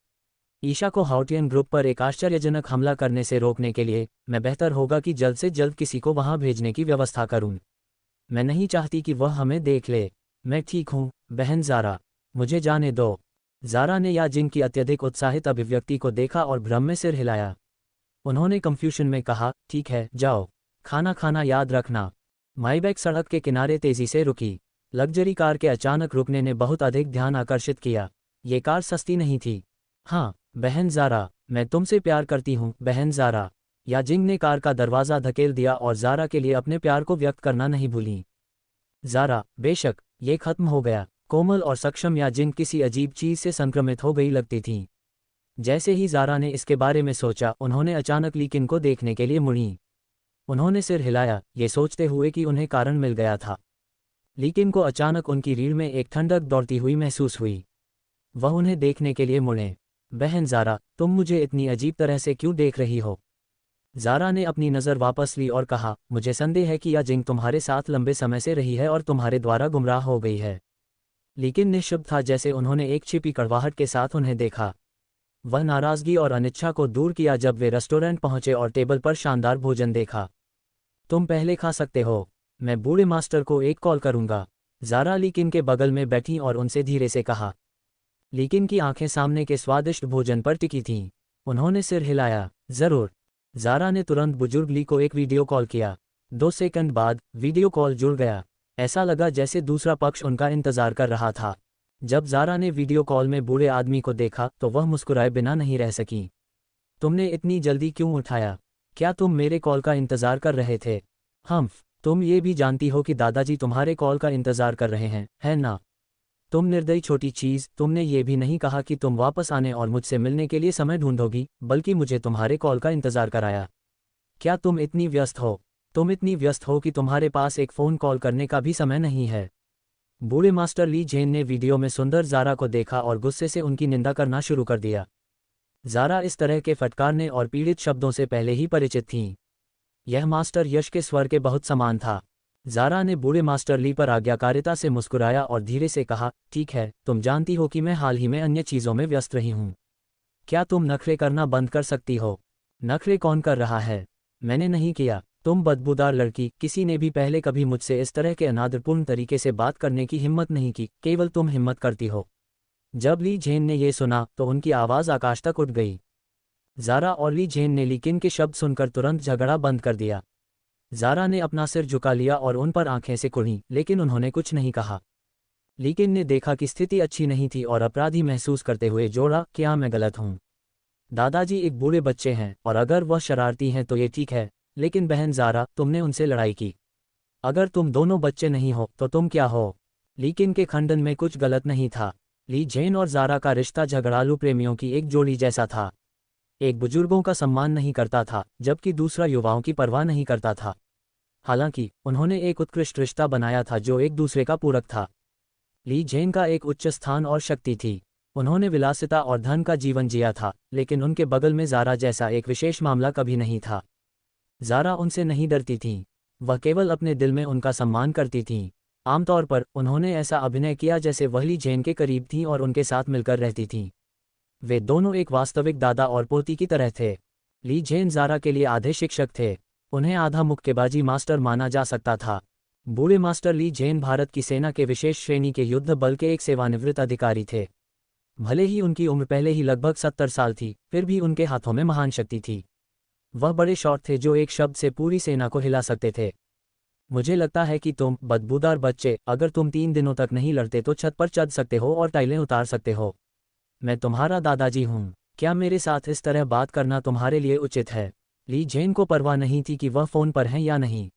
ईशा को हाउटियन ग्रुप पर एक आश्चर्यजनक हमला करने से रोकने के लिए मैं बेहतर होगा कि जल्द से जल्द किसी को वहां भेजने की व्यवस्था करूं। मैं नहीं चाहती कि वह हमें देख ले। मैं ठीक हूं बहन ज़ारा, मुझे जाने दो। ज़ारा ने याजिंग की अत्यधिक उत्साहित अभिव्यक्ति को देखा और भ्रम में सिर हिलाया। उन्होंने कंफ्यूजन में कहा, ठीक है, जाओ। खाना खाना याद रखना। माईबैक सड़क के किनारे तेजी से रुकी। लग्जरी कार के अचानक रुकने ने बहुत अधिक ध्यान आकर्षित किया। ये कार सस्ती नहीं थी। हाँ बहन ज़ारा, मैं तुमसे प्यार करती हूँ बहन ज़ारा। याजिंग ने कार का दरवाज़ा धकेल दिया और ज़ारा के लिए अपने प्यार को व्यक्त करना नहीं भूली। ज़ारा, बेशक ये खत्म हो गया। कोमल और सक्षम याजिंग किसी अजीब चीज़ से संक्रमित हो गई लगती थी। जैसे ही ज़ारा ने इसके बारे में सोचा, उन्होंने अचानक लीकिन को देखने के लिए मुड़ी। उन्होंने सिर हिलाया, ये सोचते हुए कि उन्हें कारण मिल गया था। लीकिन को अचानक उनकी रीढ़ में एक ठंडक दौड़ती हुई महसूस हुई। वह उन्हें देखने के लिए मुड़े। बहन ज़ारा, तुम मुझे इतनी अजीब तरह से क्यों देख रही हो? ज़ारा ने अपनी नज़र वापस ली और कहा, मुझे संदेह है कि याजिंग तुम्हारे साथ लंबे समय से रही है और तुम्हारे द्वारा गुमराह हो गई है। लेकिन निःशब्द था, जैसे उन्होंने एक छिपी कड़वाहट के साथ उन्हें देखा। वह नाराज़गी और अनिच्छा को दूर किया जब वे रेस्टोरेंट पहुंचे और टेबल पर शानदार भोजन देखा। तुम पहले खा सकते हो, मैं बूढ़े मास्टर को एक कॉल करूंगा। ज़ारा लीकिन के बगल में बैठी और उनसे धीरे से कहा। लीकिन की आंखें सामने के स्वादिष्ट भोजन पर टिकी थीं। उन्होंने सिर हिलाया, ज़रूर। ज़ारा ने तुरंत बुजुर्ग ली को एक वीडियो कॉल किया। 2 सेकंड बाद वीडियो कॉल जुड़ गया। ऐसा लगा जैसे दूसरा पक्ष उनका इंतज़ार कर रहा था। जब ज़ारा ने वीडियो कॉल में बूढ़े आदमी को देखा तो वह मुस्कुराए बिना नहीं रह सकी। तुमने इतनी जल्दी क्यों उठाया? क्या तुम मेरे कॉल का इंतज़ार कर रहे थे? तुम ये भी जानती हो कि दादाजी तुम्हारे कॉल का इंतज़ार कर रहे हैं, है ना? तुम निर्दयी छोटी चीज़, तुमने ये भी नहीं कहा कि तुम वापस आने और मुझसे मिलने के लिए समय ढूंढोगी, बल्कि मुझे तुम्हारे कॉल का इंतज़ार कराया। क्या तुम इतनी व्यस्त हो? तुम इतनी व्यस्त हो कि तुम्हारे पास एक फ़ोन कॉल करने का भी समय नहीं है। बूढ़े मास्टर ली जेन ने वीडियो में सुंदर ज़ारा को देखा और गुस्से से उनकी निंदा करना शुरू कर दिया। ज़ारा इस तरह के फटकारने और पीड़ित शब्दों से पहले ही परिचित थीं। यह मास्टर यश के स्वर के बहुत समान था। ज़ारा ने बूढ़े मास्टर ली पर आज्ञाकारिता से मुस्कुराया और धीरे से कहा, ठीक है, तुम जानती हो कि मैं हाल ही में अन्य चीज़ों में व्यस्त रही हूँ। क्या तुम नखरे करना बंद कर सकती हो? नखरे कौन कर रहा है? मैंने नहीं किया। तुम बदबूदार लड़की, किसी ने भी पहले कभी मुझसे इस तरह के अनादरपूर्ण तरीके से बात करने की हिम्मत नहीं की, केवल तुम हिम्मत करती हो। जब ली जेन ने ये सुना तो उनकी आवाज़ आकाश तक उठ गई। ज़ारा और ली जेन ने लीकिन के शब्द सुनकर तुरंत झगड़ा बंद कर दिया। ज़ारा ने अपना सिर झुका लिया और उन पर आंखें से कुढ़ीं, लेकिन उन्होंने कुछ नहीं कहा। लीकिन ने देखा कि स्थिति अच्छी नहीं थी और अपराधी महसूस करते हुए जोड़ा, क्या मैं गलत हूँ? दादाजी एक बूढ़े बच्चे हैं और अगर वह शरारती हैं तो ये ठीक है, लेकिन बहन ज़ारा, तुमने उनसे लड़ाई की। अगर तुम दोनों बच्चे नहीं हो तो तुम क्या हो? लीकिन के खंडन में कुछ गलत नहीं था। ली जेन और ज़ारा का रिश्ता झगड़ालू प्रेमियों की एक जोड़ी जैसा था। एक बुजुर्गों का सम्मान नहीं करता था, जबकि दूसरा युवाओं की परवाह नहीं करता था। हालांकि उन्होंने एक उत्कृष्ट रिश्ता बनाया था जो एक दूसरे का पूरक था। ली जेन का एक उच्च स्थान और शक्ति थी। उन्होंने विलासिता और धन का जीवन जिया था, लेकिन उनके बगल में ज़ारा जैसा एक विशेष मामला कभी नहीं था। ज़ारा उनसे नहीं डरती थीं, वह केवल अपने दिल में उनका सम्मान करती थीं। आमतौर पर उन्होंने ऐसा अभिनय किया जैसे वह ली जेन के करीब थीं और उनके साथ मिलकर रहती थीं। वे दोनों एक वास्तविक दादा और पोती की तरह थे। ली जेन ज़ारा के लिए आधे शिक्षक थे, उन्हें आधा मुक्केबाजी मास्टर माना जा सकता था। बूढ़े मास्टर ली जेन भारत की सेना के विशेष श्रेणी के युद्ध बल के एक सेवानिवृत्त अधिकारी थे। भले ही उनकी उम्र पहले ही लगभग 70 साल थी, फिर भी उनके हाथों में महान शक्ति थी। वह बड़े शॉट थे जो एक शब्द से पूरी सेना को हिला सकते थे। मुझे लगता है कि तुम बदबूदार बच्चे, अगर तुम 3 दिनों तक नहीं लड़ते तो छत पर चढ़ सकते हो और टाइलें उतार सकते हो। मैं तुम्हारा दादाजी हूँ। क्या मेरे साथ इस तरह बात करना तुम्हारे लिए उचित है? ली जेन को परवाह नहीं थी कि वह फ़ोन पर हैं या नहीं।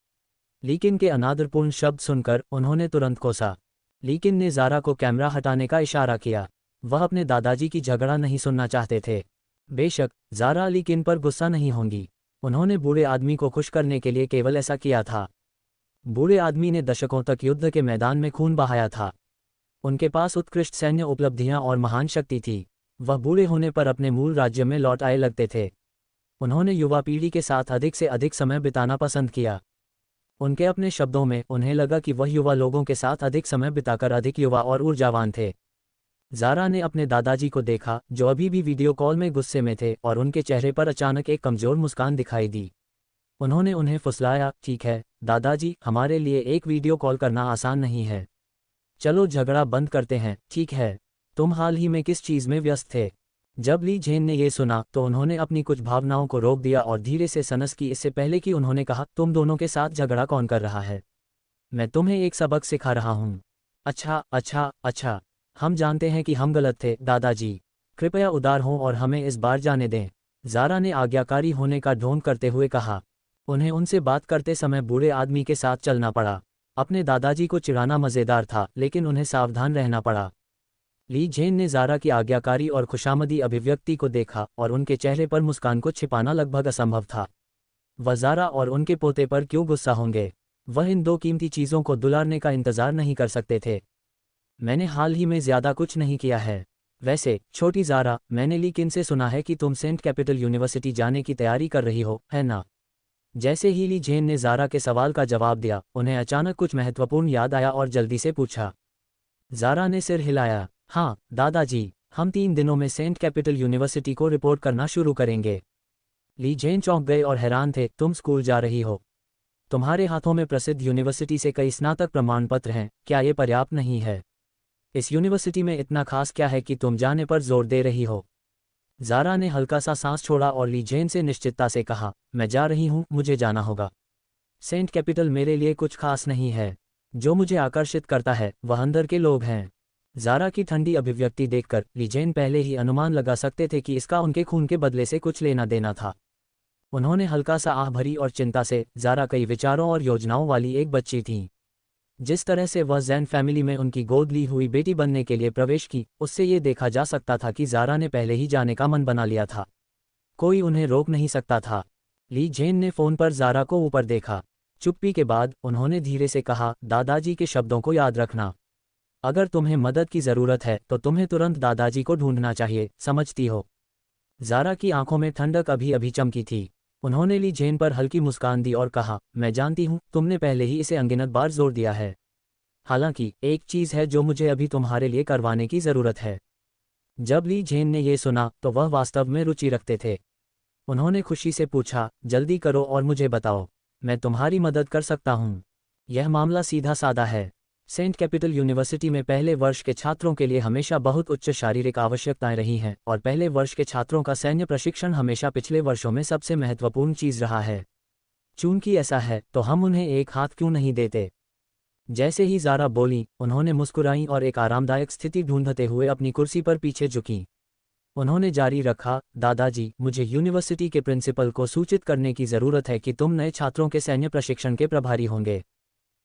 लीकिन के अनादरपूर्ण शब्द सुनकर उन्होंने तुरंत कोसा। लीकिन ने ज़ारा को कैमरा हटाने का इशारा किया। वह अपने दादाजी की झगड़ा नहीं सुनना चाहते थे। बेशक ज़ारा लीकिन पर गुस्सा नहीं होंगी। उन्होंने बूढ़े आदमी को खुश करने के लिए केवल ऐसा किया था। बूढ़े आदमी ने दशकों तक युद्ध के मैदान में खून बहाया था। उनके पास उत्कृष्ट सैन्य उपलब्धियां और महान शक्ति थी। वह बूढ़े होने पर अपने मूल राज्य में लौट आए लगते थे। उन्होंने युवा पीढ़ी के साथ अधिक से अधिक समय बिताना पसंद किया। उनके अपने शब्दों में उन्हें लगा कि वह युवा लोगों के साथ अधिक समय बिताकर अधिक युवा और ऊर्जावान थे। ज़ारा ने अपने दादाजी को देखा, जो अभी भी वीडियो कॉल में गुस्से में थे, और उनके चेहरे पर अचानक एक कमज़ोर मुस्कान दिखाई दी। उन्होंने उन्हें फुसलाया, ठीक है दादाजी, हमारे लिए एक वीडियो कॉल करना आसान नहीं है। चलो झगड़ा बंद करते हैं, ठीक है? तुम हाल ही में किस चीज़ में व्यस्त थे? जब ली जेन ने ये सुना तो उन्होंने अपनी कुछ भावनाओं को रोक दिया और धीरे से सनस की, इससे पहले कि उन्होंने कहा, तुम दोनों के साथ झगड़ा कौन कर रहा है? मैं तुम्हें एक सबक सिखा रहा हूँ। अच्छा अच्छा अच्छा, हम जानते हैं कि हम गलत थे दादाजी। कृपया उदार हों और हमें इस बार जाने दें। ज़ारा ने आज्ञाकारी होने का ढोंग करते हुए कहा। उन्हें उनसे बात करते समय बूढ़े आदमी के साथ चलना पड़ा। अपने दादाजी को चिढ़ाना मज़ेदार था, लेकिन उन्हें सावधान रहना पड़ा। ली जेन ने ज़ारा की आज्ञाकारी और खुशामदी अभिव्यक्ति को देखा और उनके चेहरे पर मुस्कान को छिपाना लगभग असंभव था। वह ज़ारा और उनके पोते पर क्यों गुस्सा होंगे? वह इन दो कीमती चीज़ों को दुलारने का इंतज़ार नहीं कर सकते थे। मैंने हाल ही में ज़्यादा कुछ नहीं किया है। वैसे छोटी ज़ारा, मैंने लीकिन से सुना है कि तुम सेंट कैपिटल यूनिवर्सिटी जाने की तैयारी कर रही हो, है ना? जैसे ही ली जेन ने ज़ारा के सवाल का जवाब दिया, उन्हें अचानक कुछ महत्वपूर्ण याद आया और जल्दी से पूछा। ज़ारा ने सिर हिलाया। हाँ दादाजी, हम 3 दिनों में सेंट कैपिटल यूनिवर्सिटी को रिपोर्ट करना शुरू करेंगे। ली जेन चौंक गए और हैरान थे। तुम स्कूल जा रही हो? तुम्हारे हाथों में प्रसिद्ध यूनिवर्सिटी से कई स्नातक प्रमाण पत्र हैं, क्या ये पर्याप्त नहीं है? इस यूनिवर्सिटी में इतना खास क्या है कि तुम जाने पर जोर दे रही हो? ज़ारा ने हल्का सा सांस छोड़ा और ली जेन से निश्चितता से कहा, मैं जा रही हूँ, मुझे जाना होगा। सेंट कैपिटल मेरे लिए कुछ खास नहीं है। जो मुझे आकर्षित करता है वह अंदर के लोग हैं। ज़ारा की ठंडी अभिव्यक्ति देखकर ली जेन पहले ही अनुमान लगा सकते थे कि इसका उनके खून के बदले से कुछ लेना देना था। उन्होंने हल्का सा आह भरी और चिंता से, ज़ारा कई विचारों और योजनाओं वाली एक बच्ची थी। जिस तरह से वह जैन फैमिली में उनकी गोद ली हुई बेटी बनने के लिए प्रवेश की, उससे ये देखा जा सकता था कि ज़ारा ने पहले ही जाने का मन बना लिया था। कोई उन्हें रोक नहीं सकता था। ली जेन ने फ़ोन पर ज़ारा को ऊपर देखा। चुप्पी के बाद उन्होंने धीरे से कहा, दादाजी के शब्दों को याद रखना। अगर तुम्हें मदद की ज़रूरत है तो तुम्हें तुरंत दादाजी को ढूंढना चाहिए, समझती हो? ज़ारा की आंखों में ठंडक अभी अभी चमकी थी। उन्होंने ली जेन पर हल्की मुस्कान दी और कहा, मैं जानती हूँ, तुमने पहले ही इसे अनगिनत बार जोर दिया है। हालांकि एक चीज़ है जो मुझे अभी तुम्हारे लिए करवाने की ज़रूरत है। जब ली जेन ने ये सुना तो वह वास्तव में रुचि रखते थे। उन्होंने खुशी से पूछा, जल्दी करो और मुझे बताओ, मैं तुम्हारी मदद कर सकता हूँ। यह मामला सीधा साधा है। सेंट कैपिटल यूनिवर्सिटी में पहले वर्ष के छात्रों के लिए हमेशा बहुत उच्च शारीरिक आवश्यकताएं रही हैं, और पहले वर्ष के छात्रों का सैन्य प्रशिक्षण हमेशा पिछले वर्षों में सबसे महत्वपूर्ण चीज़ रहा है। चूंकि ऐसा है तो हम उन्हें एक हाथ क्यों नहीं देते? जैसे ही ज़ारा बोली, उन्होंने मुस्कुराई और एक आरामदायक स्थिति ढूंढते हुए अपनी कुर्सी पर पीछे झुकीं। उन्होंने जारी रखा, दादाजी, मुझे यूनिवर्सिटी के प्रिंसिपल को सूचित करने की ज़रूरत है कि तुम नए छात्रों के सैन्य प्रशिक्षण के प्रभारी होंगे।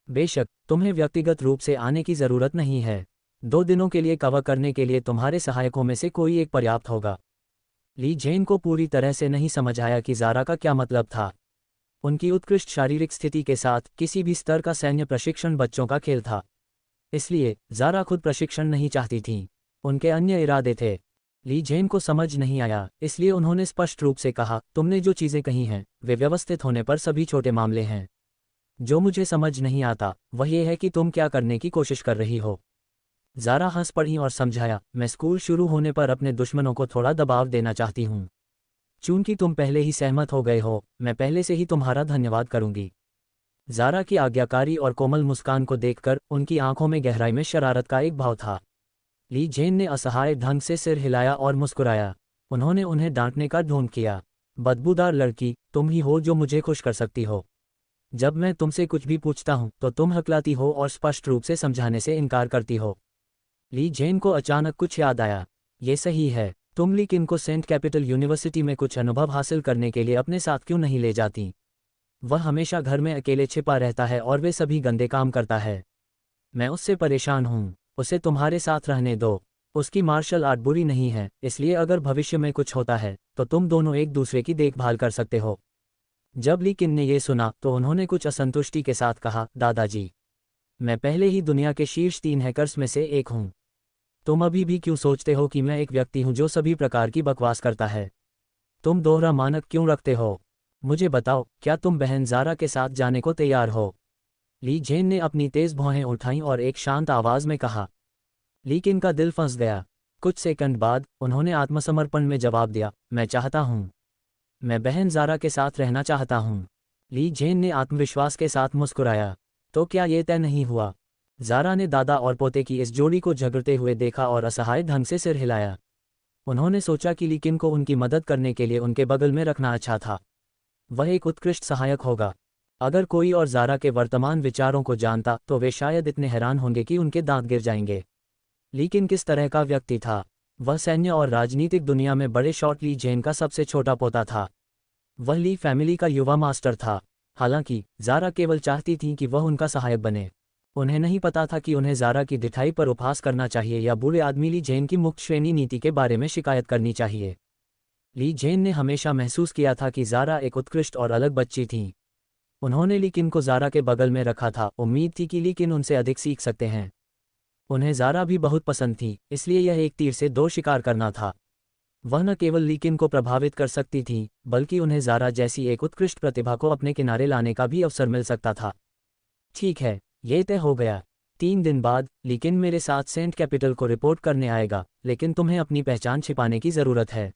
बेशक तुम्हें व्यक्तिगत रूप से आने की ज़रूरत नहीं है। 2 दिनों के लिए कवर करने के लिए तुम्हारे सहायकों में से कोई एक पर्याप्त होगा। ली जेन को पूरी तरह से नहीं समझ आया कि ज़ारा का क्या मतलब था। उनकी उत्कृष्ट शारीरिक स्थिति के साथ किसी भी स्तर का सैन्य प्रशिक्षण बच्चों का खेल था। इसलिए ज़ारा खुद प्रशिक्षण नहीं चाहती थीं। उनके अन्य इरादे थे। ली जेन को समझ नहीं आया, इसलिए उन्होंने स्पष्ट रूप से कहा, तुमने जो चीज़ें कही हैं वे व्यवस्थित होने पर सभी छोटे मामले हैं। जो मुझे समझ नहीं आता वह ये है कि तुम क्या करने की कोशिश कर रही हो। ज़ारा हंस पड़ी और समझाया, मैं स्कूल शुरू होने पर अपने दुश्मनों को थोड़ा दबाव देना चाहती हूँ। चूंकि तुम पहले ही सहमत हो गए हो, मैं पहले से ही तुम्हारा धन्यवाद करूंगी। ज़ारा की आज्ञाकारी और कोमल मुस्कान को देखकर उनकी आंखों में गहराई में शरारत का एक भाव था। ली जेन ने असहाय ढंग से सिर हिलाया और मुस्कुराया। उन्होंने उन्हें डांटने का ढोंग किया। बदबूदार लड़की, तुम ही हो जो मुझे खुश कर सकती हो। जब मैं तुमसे कुछ भी पूछता हूँ तो तुम हकलाती हो और स्पष्ट रूप से समझाने से इनकार करती हो। ली जेन को अचानक कुछ याद आया। ये सही है, तुम लीकिन को सेंट कैपिटल यूनिवर्सिटी में कुछ अनुभव हासिल करने के लिए अपने साथ क्यों नहीं ले जाती? वह हमेशा घर में अकेले छिपा रहता है और वे सभी गंदे काम करता है। मैं उससे परेशान हूँ, उसे तुम्हारे साथ रहने दो। उसकी मार्शल आर्ट बुरी नहीं है, इसलिए अगर भविष्य में कुछ होता है तो तुम दोनों एक दूसरे की देखभाल कर सकते हो। जब लीकिन ने ये सुना तो उन्होंने कुछ असंतुष्टि के साथ कहा, दादाजी, मैं पहले ही दुनिया के शीर्ष 3 हैकर्स में से एक हूँ। तुम अभी भी क्यों सोचते हो कि मैं एक व्यक्ति हूँ जो सभी प्रकार की बकवास करता है? तुम दोहरा मानक क्यों रखते हो? मुझे बताओ, क्या तुम बहन ज़ारा के साथ जाने को तैयार हो? ली जेन ने अपनी तेज भौहें उठाईं और एक शांत आवाज़ में कहा। लीकिन का दिल फंस गया। कुछ सेकंड बाद उन्होंने आत्मसमर्पण में जवाब दिया, मैं चाहता हूँ। मैं बहन ज़ारा के साथ रहना चाहता हूँ। ली जेन ने आत्मविश्वास के साथ मुस्कुराया। तो क्या ये तय नहीं हुआ? ज़ारा ने दादा और पोते की इस जोड़ी को झगड़ते हुए देखा और असहाय ढंग से सिर हिलाया। उन्होंने सोचा कि लीकिन को उनकी मदद करने के लिए उनके बगल में रखना अच्छा था। वह एक उत्कृष्ट सहायक होगा। अगर कोई और ज़ारा के वर्तमान विचारों को जानता तो वे शायद इतने हैरान होंगे कि उनके दांत गिर जाएंगे। लीकिन किस तरह का व्यक्ति था? वह सैन्य और राजनीतिक दुनिया में बड़े शॉट ली जेन का सबसे छोटा पोता था। वह ली फैमिली का युवा मास्टर था। हालांकि ज़ारा केवल चाहती थी कि वह उनका सहायक बने। उन्हें नहीं पता था कि उन्हें ज़ारा की ढिठाई पर उपहास करना चाहिए या बुरे आदमी ली जेन की मुक्त श्रेणी नीति के बारे में शिकायत करनी चाहिए। ली जेन ने हमेशा महसूस किया था कि ज़ारा एक उत्कृष्ट और अलग बच्ची थी। उन्होंने लीकिन को ज़ारा के बगल में रखा था, उम्मीद थी कि लीकिन उनसे अधिक सीख सकते हैं। उन्हें ज़ारा भी बहुत पसंद थी, इसलिए यह एक तीर से दो शिकार करना था। वह न केवल लीकिन को प्रभावित कर सकती थी, बल्कि उन्हें ज़ारा जैसी एक उत्कृष्ट प्रतिभा को अपने किनारे लाने का भी अवसर मिल सकता था। ठीक है, ये तय हो गया। 3 दिन बाद लीकिन मेरे साथ सेंट कैपिटल को रिपोर्ट करने आएगा, लेकिन तुम्हें अपनी पहचान छिपाने की ज़रूरत है।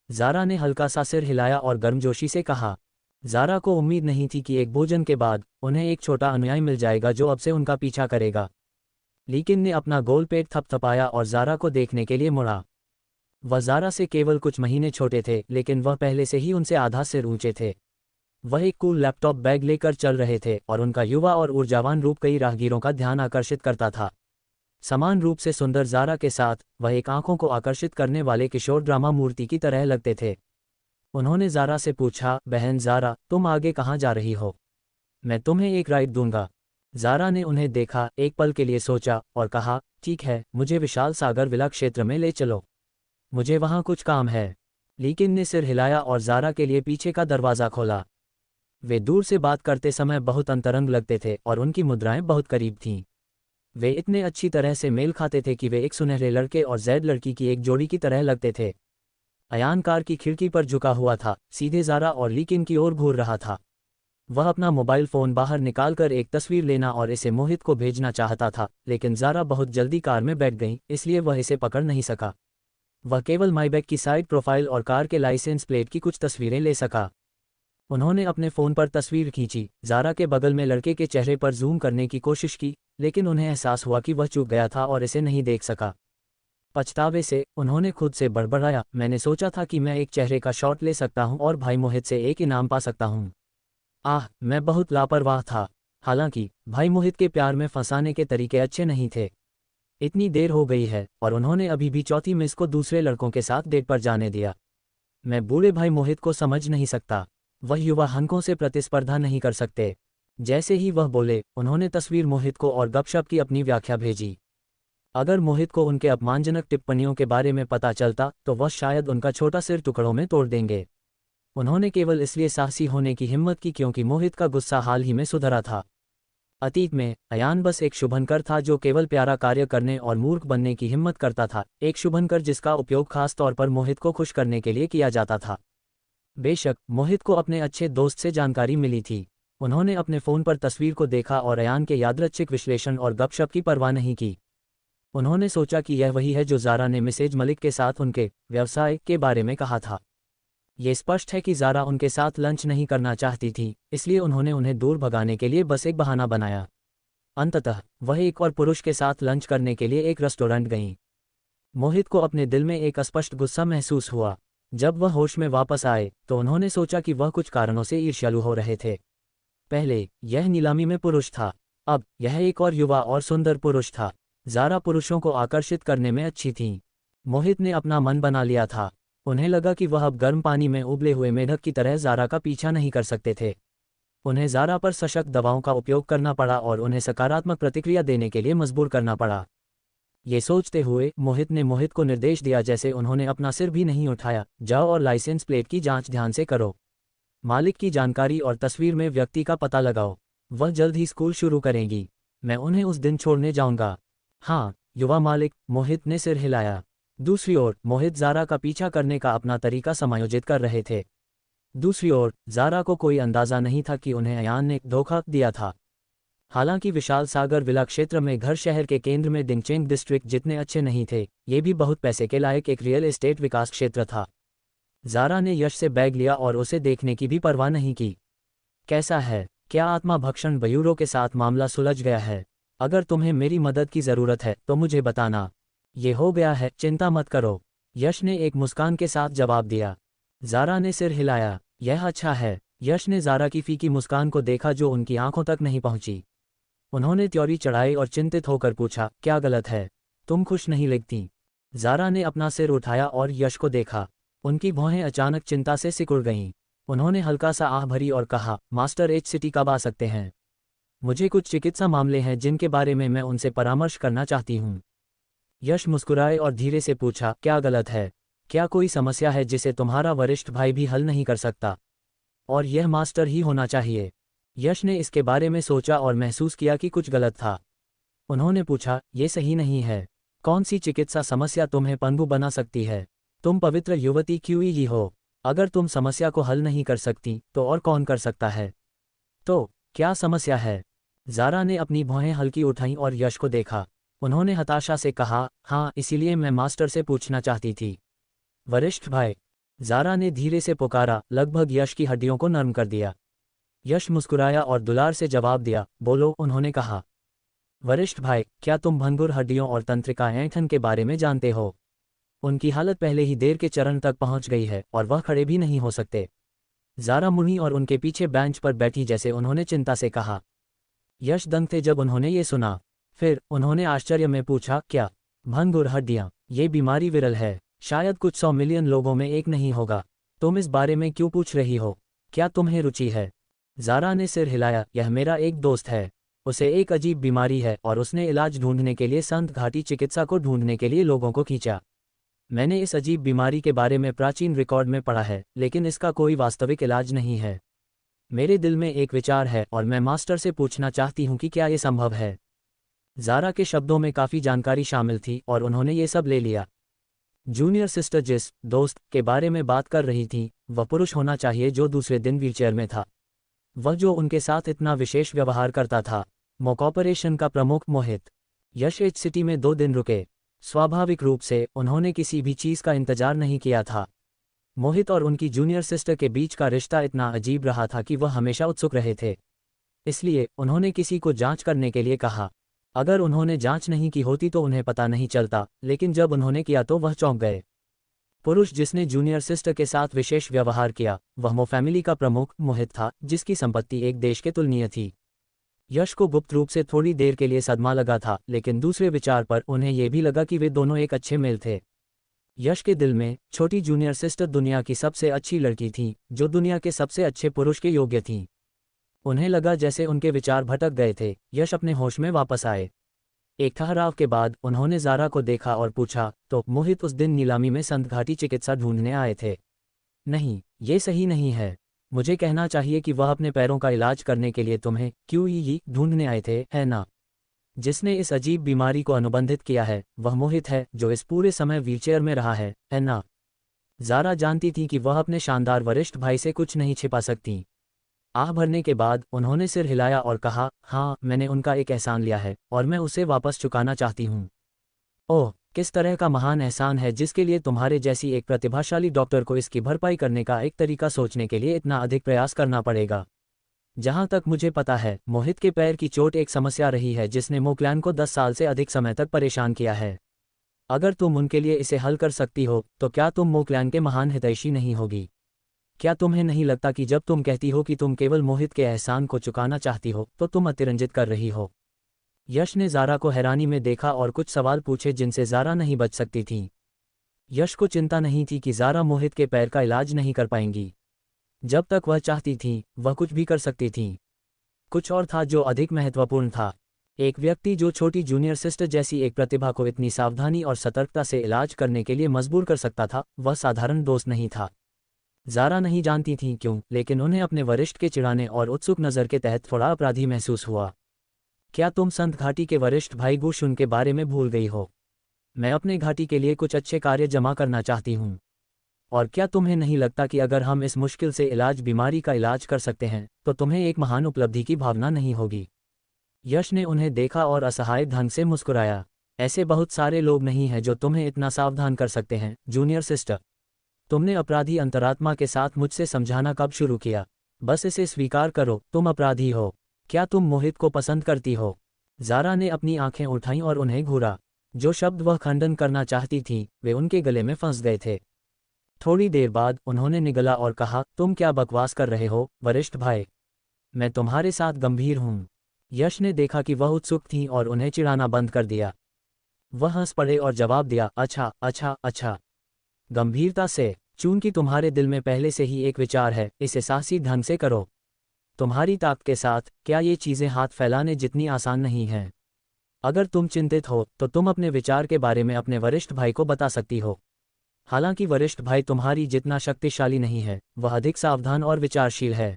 ज़ारा ने हल्का सा सिर हिलाया और गर्मजोशी से कहा। ज़ारा को उम्मीद नहीं थी कि एक भोजन के बाद उन्हें एक छोटा अनुयायी मिल जाएगा जो अब से उनका पीछा करेगा। लीकिन ने अपना गोल पेट थपथपाया और ज़ारा को देखने के लिए मुड़ा। वह ज़ारा से केवल कुछ महीने छोटे थे, लेकिन वह पहले से ही उनसे आधा सिर ऊंचे थे। वह एक कूल लैपटॉप बैग लेकर चल रहे थे और उनका युवा और ऊर्जावान रूप कई राहगीरों का ध्यान आकर्षित करता था। समान रूप से सुंदर ज़ारा के साथ वह एक आंखों को आकर्षित करने वाले किशोर ड्रामा मूर्ति की तरह लगते थे। उन्होंने ज़ारा से पूछा, बहन ज़ारा, तुम आगे कहाँ जा रही हो? मैं तुम्हें एक राइड दूंगा। ज़ारा ने उन्हें देखा, एक पल के लिए सोचा और कहा, ठीक है, मुझे विशाल सागर विला क्षेत्र में ले चलो। मुझे वहाँ कुछ काम है। लीकिन ने सिर हिलाया और ज़ारा के लिए पीछे का दरवाज़ा खोला। वे दूर से बात करते समय बहुत अंतरंग लगते थे और उनकी मुद्राएं बहुत करीब थीं। वे इतने अच्छी तरह से मेल खाते थे कि वे एक सुनहरे लड़के और जैद लड़की की एक जोड़ी की तरह लगते थे। अयान कार की खिड़की पर झुका हुआ था, सीधे ज़ारा और लीकिन की ओर घूर रहा था। वह अपना मोबाइल फ़ोन बाहर निकालकर एक तस्वीर लेना और इसे मोहित को भेजना चाहता था, लेकिन ज़ारा बहुत जल्दी कार में बैठ गई, इसलिए वह इसे पकड़ नहीं सका। वह केवल माईबैक की साइड प्रोफाइल और कार के लाइसेंस प्लेट की कुछ तस्वीरें ले सका। उन्होंने अपने फ़ोन पर तस्वीर खींची, ज़ारा के बगल में लड़के के चेहरे पर जूम करने की कोशिश की, लेकिन उन्हें एहसास हुआ कि वह चूक गया था और इसे नहीं देख सका। पछतावे से उन्होंने खुद से बड़बड़ाया, मैंने सोचा था कि मैं एक चेहरे का शॉट ले सकता हूं और भाई मोहित से एक इनाम पा सकता हूं। मैं बहुत लापरवाह था। हालांकि भाई मोहित के प्यार में फंसाने के तरीके अच्छे नहीं थे। इतनी देर हो गई है और उन्होंने अभी भी चौथी मिस को दूसरे लड़कों के साथ डेट पर जाने दिया। मैं बूढ़े भाई मोहित को समझ नहीं सकता। वह युवा हनकों से प्रतिस्पर्धा नहीं कर सकते। जैसे ही वह बोले, उन्होंने तस्वीर मोहित को और गपशप की अपनी व्याख्या भेजी। अगर मोहित को उनके अपमानजनक टिप्पणियों के बारे में पता चलता तो वह शायद उनका छोटा सिर टुकड़ों में तोड़ देंगे। उन्होंने केवल इसलिए साहसी होने की हिम्मत की क्योंकि मोहित का गुस्सा हाल ही में सुधरा था। अतीत में अयान बस एक शुभंकर था जो केवल प्यारा कार्य करने और मूर्ख बनने की हिम्मत करता था, एक शुभंकर जिसका उपयोग खास तौर पर मोहित को खुश करने के लिए किया जाता था। बेशक मोहित को अपने अच्छे दोस्त से जानकारी मिली थी। उन्होंने अपने फ़ोन पर तस्वीर को देखा और अयान के यादृच्छिक विश्लेषण और गपशप की परवाह नहीं की। उन्होंने सोचा कि यह वही है जो ज़ारा ने मिसेज मलिक के साथ उनके व्यवसाय के बारे में कहा था। ये स्पष्ट है कि ज़ारा उनके साथ लंच नहीं करना चाहती थी, इसलिए उन्होंने उन्हें दूर भगाने के लिए बस एक बहाना बनाया। अंततः वह एक और पुरुष के साथ लंच करने के लिए एक रेस्टोरेंट गईं। मोहित को अपने दिल में एक अस्पष्ट गुस्सा महसूस हुआ। जब वह होश में वापस आए तो उन्होंने सोचा कि वह कुछ कारणों से ईर्ष्यालु हो रहे थे। पहले यह नीलामी में पुरुष था, अब यह एक और युवा और सुंदर पुरुष था। ज़ारा पुरुषों को आकर्षित करने में अच्छी थी। मोहित ने अपना मन बना लिया था। उन्हें लगा कि वह अब गर्म पानी में उबले हुए मेढक की तरह ज़ारा का पीछा नहीं कर सकते थे। उन्हें ज़ारा पर सशक्त दवाओं का उपयोग करना पड़ा और उन्हें सकारात्मक प्रतिक्रिया देने के लिए मजबूर करना पड़ा। ये सोचते हुए मोहित ने मोहित को निर्देश दिया जैसे उन्होंने अपना सिर भी नहीं उठाया, जाओ और लाइसेंस प्लेट की जांच ध्यान से करो। मालिक की जानकारी और तस्वीर में व्यक्ति का पता लगाओ। वह जल्द ही स्कूल शुरू करेंगी। मैं उन्हें उस दिन छोड़ने जाऊंगा। हाँ, युवा मालिक, मोहित ने सिर हिलाया। दूसरी ओर मोहित ज़ारा का पीछा करने का अपना तरीका समायोजित कर रहे थे। दूसरी ओर ज़ारा को कोई अंदाज़ा नहीं था कि उन्हें अयान ने धोखा दिया था। हालांकि विशाल सागर विला क्षेत्र में घर शहर के केंद्र में डिंगचेंग डिस्ट्रिक्ट जितने अच्छे नहीं थे, ये भी बहुत पैसे के लायक एक रियल एस्टेट विकास क्षेत्र था। ज़ारा ने यश से बैग लिया और उसे देखने की भी परवाह नहीं की। कैसा है? क्या आत्मा भक्षण ब्यूरो के साथ मामला सुलझ गया है? अगर तुम्हें मेरी मदद की ज़रूरत है तो मुझे बताना। ये हो गया है, चिंता मत करो, यश ने एक मुस्कान के साथ जवाब दिया। ज़ारा ने सिर हिलाया। यह अच्छा है। यश ने ज़ारा की फीकी मुस्कान को देखा जो उनकी आंखों तक नहीं पहुंची। उन्होंने त्योरी चढ़ाई और चिंतित होकर पूछा, क्या गलत है? तुम खुश नहीं लगती। ज़ारा ने अपना सिर उठाया और यश को देखा। उनकी भौहें अचानक चिंता से सिकुड़ गईं। उन्होंने हल्का सा आह भरी और कहा, मास्टर एच सिटी कब आ सकते हैं? मुझे कुछ चिकित्सा मामले हैं जिनके बारे में मैं उनसे परामर्श करना चाहती हूँ। यश मुस्कुराए और धीरे से पूछा, क्या गलत है? क्या कोई समस्या है जिसे तुम्हारा वरिष्ठ भाई भी हल नहीं कर सकता? और यह मास्टर ही होना चाहिए। यश ने इसके बारे में सोचा और महसूस किया कि कुछ गलत था। उन्होंने पूछा, ये सही नहीं है। कौन सी चिकित्सा समस्या तुम्हें पंगु बना सकती है? तुम पवित्र युवती क्यों ही हो? अगर तुम समस्या को हल नहीं कर सकती तो और कौन कर सकता है? तो क्या समस्या है? ज़ारा ने अपनी भौहें हल्की उठाईं और यश को देखा। उन्होंने हताशा से कहा, हाँ, इसीलिए मैं मास्टर से पूछना चाहती थी। वरिष्ठ भाई, ज़ारा ने धीरे से पुकारा, लगभग यश की हड्डियों को नरम कर दिया। यश मुस्कुराया और दुलार से जवाब दिया, बोलो, उन्होंने कहा। वरिष्ठ भाई, क्या तुम भंगुर हड्डियों और तंत्रिका ऐंठन के बारे में जानते हो? उनकी हालत पहले ही देर के चरण तक पहुंच गई है और वह खड़े भी नहीं हो सकते। ज़ारा मुड़ी और उनके पीछे बेंच पर बैठी जैसे उन्होंने चिंता से कहा। यश दंग थे जब उन्होंने ये सुना। फिर उन्होंने आश्चर्य में पूछा, क्या भंगुर हड्डियां? ये बीमारी विरल है, शायद कुछ 100 मिलियन लोगों में एक नहीं होगा। तुम इस बारे में क्यों पूछ रही हो? क्या तुम्हें रुचि है? ज़ारा ने सिर हिलाया, यह मेरा एक दोस्त है। उसे एक अजीब बीमारी है और उसने इलाज ढूंढने के लिए संत घाटी चिकित्सा को ढूंढने के लिए लोगों को खींचा। मैंने इस अजीब बीमारी के बारे में प्राचीन रिकॉर्ड में पढ़ा है, लेकिन इसका कोई वास्तविक इलाज नहीं है। मेरे दिल में एक विचार है और मैं मास्टर से पूछना चाहती हूँ कि क्या ये संभव है। ज़ारा के शब्दों में काफ़ी जानकारी शामिल थी और उन्होंने ये सब ले लिया। जूनियर सिस्टर जिस दोस्त के बारे में बात कर रही थी, वह पुरुष होना चाहिए जो दूसरे दिन व्हीलचेयर में था। वह जो उनके साथ इतना विशेष व्यवहार करता था। कॉर्पोरेशन का प्रमुख मोहित। यश एच सिटी में 2 दिन रुके। स्वाभाविक रूप से उन्होंने किसी भी चीज़ का इंतजार नहीं किया था। मोहित और उनकी जूनियर सिस्टर के बीच का रिश्ता इतना अजीब रहा था कि वह हमेशा उत्सुक रहे थे। इसलिए उन्होंने किसी को जांच करने के लिए कहा। अगर उन्होंने जांच नहीं की होती तो उन्हें पता नहीं चलता, लेकिन जब उन्होंने किया तो वह चौंक गए। पुरुष जिसने जूनियर सिस्टर के साथ विशेष व्यवहार किया, वह मो फैमिली का प्रमुख मोहित था, जिसकी संपत्ति एक देश के तुलनीय थी। यश को गुप्त रूप से थोड़ी देर के लिए सदमा लगा था, लेकिन दूसरे विचार पर उन्हें यह भी लगा कि वे दोनों एक अच्छे मेल थे। यश के दिल में छोटी जूनियर सिस्टर दुनिया की सबसे अच्छी लड़की थी, जो दुनिया के सबसे अच्छे पुरुष के योग्य थी। उन्हें लगा जैसे उनके विचार भटक गए थे। यश अपने होश में वापस आए। एक ठहराव के बाद उन्होंने ज़ारा को देखा और पूछा, तो मोहित उस दिन नीलामी में संत घाटी चिकित्सा ढूंढने आए थे? नहीं, ये सही नहीं है। मुझे कहना चाहिए कि वह अपने पैरों का इलाज करने के लिए तुम्हें क्यूई ढूंढने आए थे, है ना? जिसने इस अजीब बीमारी को अनुबंधित किया है, वह मोहित है, जो इस पूरे समय व्हीलचेयर में रहा है ना? ज़ारा जानती थी कि वह अपने शानदार वरिष्ठ भाई से कुछ नहीं छिपा सकती। आह भरने के बाद उन्होंने सिर हिलाया और कहा, हाँ, मैंने उनका एक एहसान लिया है और मैं उसे वापस चुकाना चाहती हूँ। ओह, किस तरह का महान एहसान है जिसके लिए तुम्हारे जैसी एक प्रतिभाशाली डॉक्टर को इसकी भरपाई करने का एक तरीका सोचने के लिए इतना अधिक प्रयास करना पड़ेगा। जहाँ तक मुझे पता है, मोहित के पैर की चोट एक समस्या रही है जिसने मोक्लैन को 10 साल से अधिक समय तक परेशान किया है। अगर तुम उनके लिए इसे हल कर सकती हो, तो क्या तुम मोक्लैन के महान हितैषी नहीं होगी? क्या तुम्हें नहीं लगता कि जब तुम कहती हो कि तुम केवल मोहित के एहसान को चुकाना चाहती हो तो तुम अतिरंजित कर रही हो? यश ने ज़ारा को हैरानी में देखा और कुछ सवाल पूछे जिनसे ज़ारा नहीं बच सकती थी। यश को चिंता नहीं थी कि ज़ारा मोहित के पैर का इलाज नहीं कर पाएंगी। जब तक वह चाहती थी वह कुछ भी कर सकती थी। कुछ और था जो अधिक महत्वपूर्ण था। एक व्यक्ति जो छोटी जूनियर सिस्टर जैसी एक प्रतिभा को इतनी सावधानी और सतर्कता से इलाज करने के लिए मजबूर कर सकता था, वह साधारण दोस्त नहीं था। ज़ारा नहीं जानती थी क्यों, लेकिन उन्हें अपने वरिष्ठ के चिढ़ाने और उत्सुक नज़र के तहत थोड़ा अपराधी महसूस हुआ। क्या तुम संत घाटी के वरिष्ठ भाई गुशुन के बारे में भूल गई हो? मैं अपने घाटी के लिए कुछ अच्छे कार्य जमा करना चाहती हूँ। और क्या तुम्हें नहीं लगता कि अगर हम इस मुश्किल से बीमारी का इलाज कर सकते हैं तो तुम्हें एक महान उपलब्धि की भावना नहीं होगी? यश ने उन्हें देखा और असहाय ढंग से मुस्कुराया। ऐसे बहुत सारे लोग नहीं हैं जो तुम्हें इतना सावधान कर सकते हैं जूनियर सिस्टर। तुमने अपराधी अंतरात्मा के साथ मुझसे समझाना कब शुरू किया? बस इसे स्वीकार करो, तुम अपराधी हो। क्या तुम मोहित को पसंद करती हो? ज़ारा ने अपनी आंखें उठाईं और उन्हें घूरा। जो शब्द वह खंडन करना चाहती थी वे उनके गले में फंस गए थे। थोड़ी देर बाद उन्होंने निगला और कहा, तुम क्या बकवास कर रहे हो वरिष्ठ भाई? मैं तुम्हारे साथ गंभीर हूँ। यश ने देखा कि वह उत्सुक थी और उन्हें चिढ़ाना बंद कर दिया। वह हंस पड़े और जवाब दिया, अच्छा अच्छा अच्छा। गंभीरता से, चूंकि तुम्हारे दिल में पहले से ही एक विचार है, इसे साहसी ढंग से करो। तुम्हारी ताकत के साथ क्या ये चीज़ें हाथ फैलाने जितनी आसान नहीं हैं? अगर तुम चिंतित हो तो तुम अपने विचार के बारे में अपने वरिष्ठ भाई को बता सकती हो। हालांकि वरिष्ठ भाई तुम्हारी जितना शक्तिशाली नहीं है, वह अधिक सावधान और विचारशील है।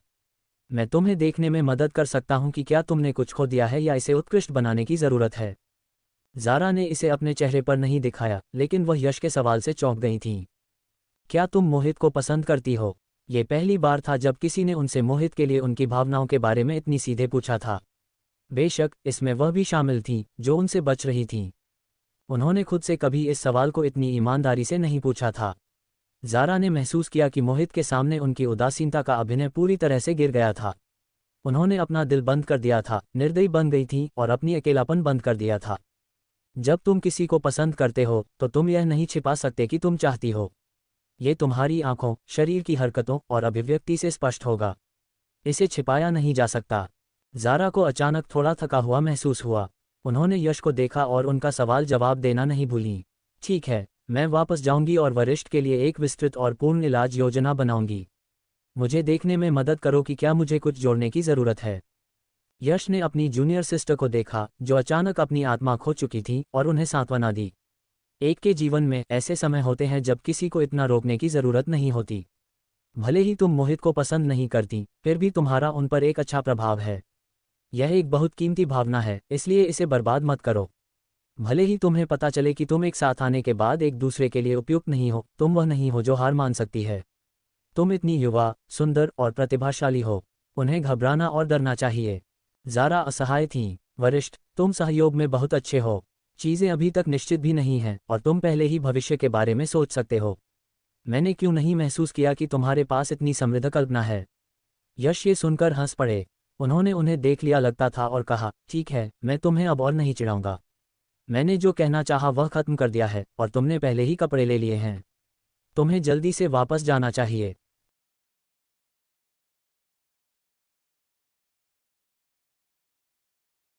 मैं तुम्हें देखने में मदद कर सकता हूं कि क्या तुमने कुछ खो दिया है या इसे उत्कृष्ट बनाने की ज़रूरत है। ज़ारा ने इसे अपने चेहरे पर नहीं दिखाया, लेकिन वह यश के सवाल से चौंक गई थीं। क्या तुम मोहित को पसंद करती हो? ये पहली बार था जब किसी ने उनसे मोहित के लिए उनकी भावनाओं के बारे में इतनी सीधे पूछा था। बेशक इसमें वह भी शामिल थी जो उनसे बच रही थी। उन्होंने खुद से कभी इस सवाल को इतनी ईमानदारी से नहीं पूछा था। ज़ारा ने महसूस किया कि मोहित के सामने उनकी उदासीनता का अभिनय पूरी तरह से गिर गया था। उन्होंने अपना दिल बंद कर दिया था, निर्दयी बन गई थी और अपनी अकेलापन बंद कर दिया था। जब तुम किसी को पसंद करते हो तो तुम यह नहीं छिपा सकते कि तुम चाहती हो। ये तुम्हारी आंखों, शरीर की हरकतों और अभिव्यक्ति से स्पष्ट होगा। इसे छिपाया नहीं जा सकता। ज़ारा को अचानक थोड़ा थका हुआ महसूस हुआ। उन्होंने यश को देखा और उनका सवाल जवाब देना नहीं भूली। ठीक है, मैं वापस जाऊंगी और वरिष्ठ के लिए एक विस्तृत और पूर्ण इलाज योजना बनाऊंगी। मुझे देखने में मदद करो कि क्या मुझे कुछ जोड़ने की ज़रूरत है। यश ने अपनी जूनियर सिस्टर को देखा जो अचानक अपनी आत्मा खो चुकी थी और उन्हें सांत्वना दी। एक के जीवन में ऐसे समय होते हैं जब किसी को इतना रोकने की ज़रूरत नहीं होती। भले ही तुम मोहित को पसंद नहीं करती, फिर भी तुम्हारा उन पर एक अच्छा प्रभाव है। यह एक बहुत कीमती भावना है, इसलिए इसे बर्बाद मत करो। भले ही तुम्हें पता चले कि तुम एक साथ आने के बाद एक दूसरे के लिए उपयुक्त नहीं हो, तुम वह नहीं हो जो हार मान सकती है। तुम इतनी युवा, सुंदर और प्रतिभाशाली हो। उन्हें घबराना और डरना चाहिए। ज़ारा असहाय थीं। वरिष्ठ, तुम सहयोग में बहुत अच्छे हो। चीज़ें अभी तक निश्चित भी नहीं हैं और तुम पहले ही भविष्य के बारे में सोच सकते हो। मैंने क्यों नहीं महसूस किया कि तुम्हारे पास इतनी समृद्ध कल्पना है? यश ये सुनकर हंस पड़े। उन्होंने उन्हें देख लिया लगता था और कहा, ठीक है, मैं तुम्हें अब और नहीं चिढ़ाऊंगा। मैंने जो कहना चाहा वह खत्म कर दिया है और तुमने पहले ही कपड़े ले लिए हैं। तुम्हें जल्दी से वापस जाना चाहिए।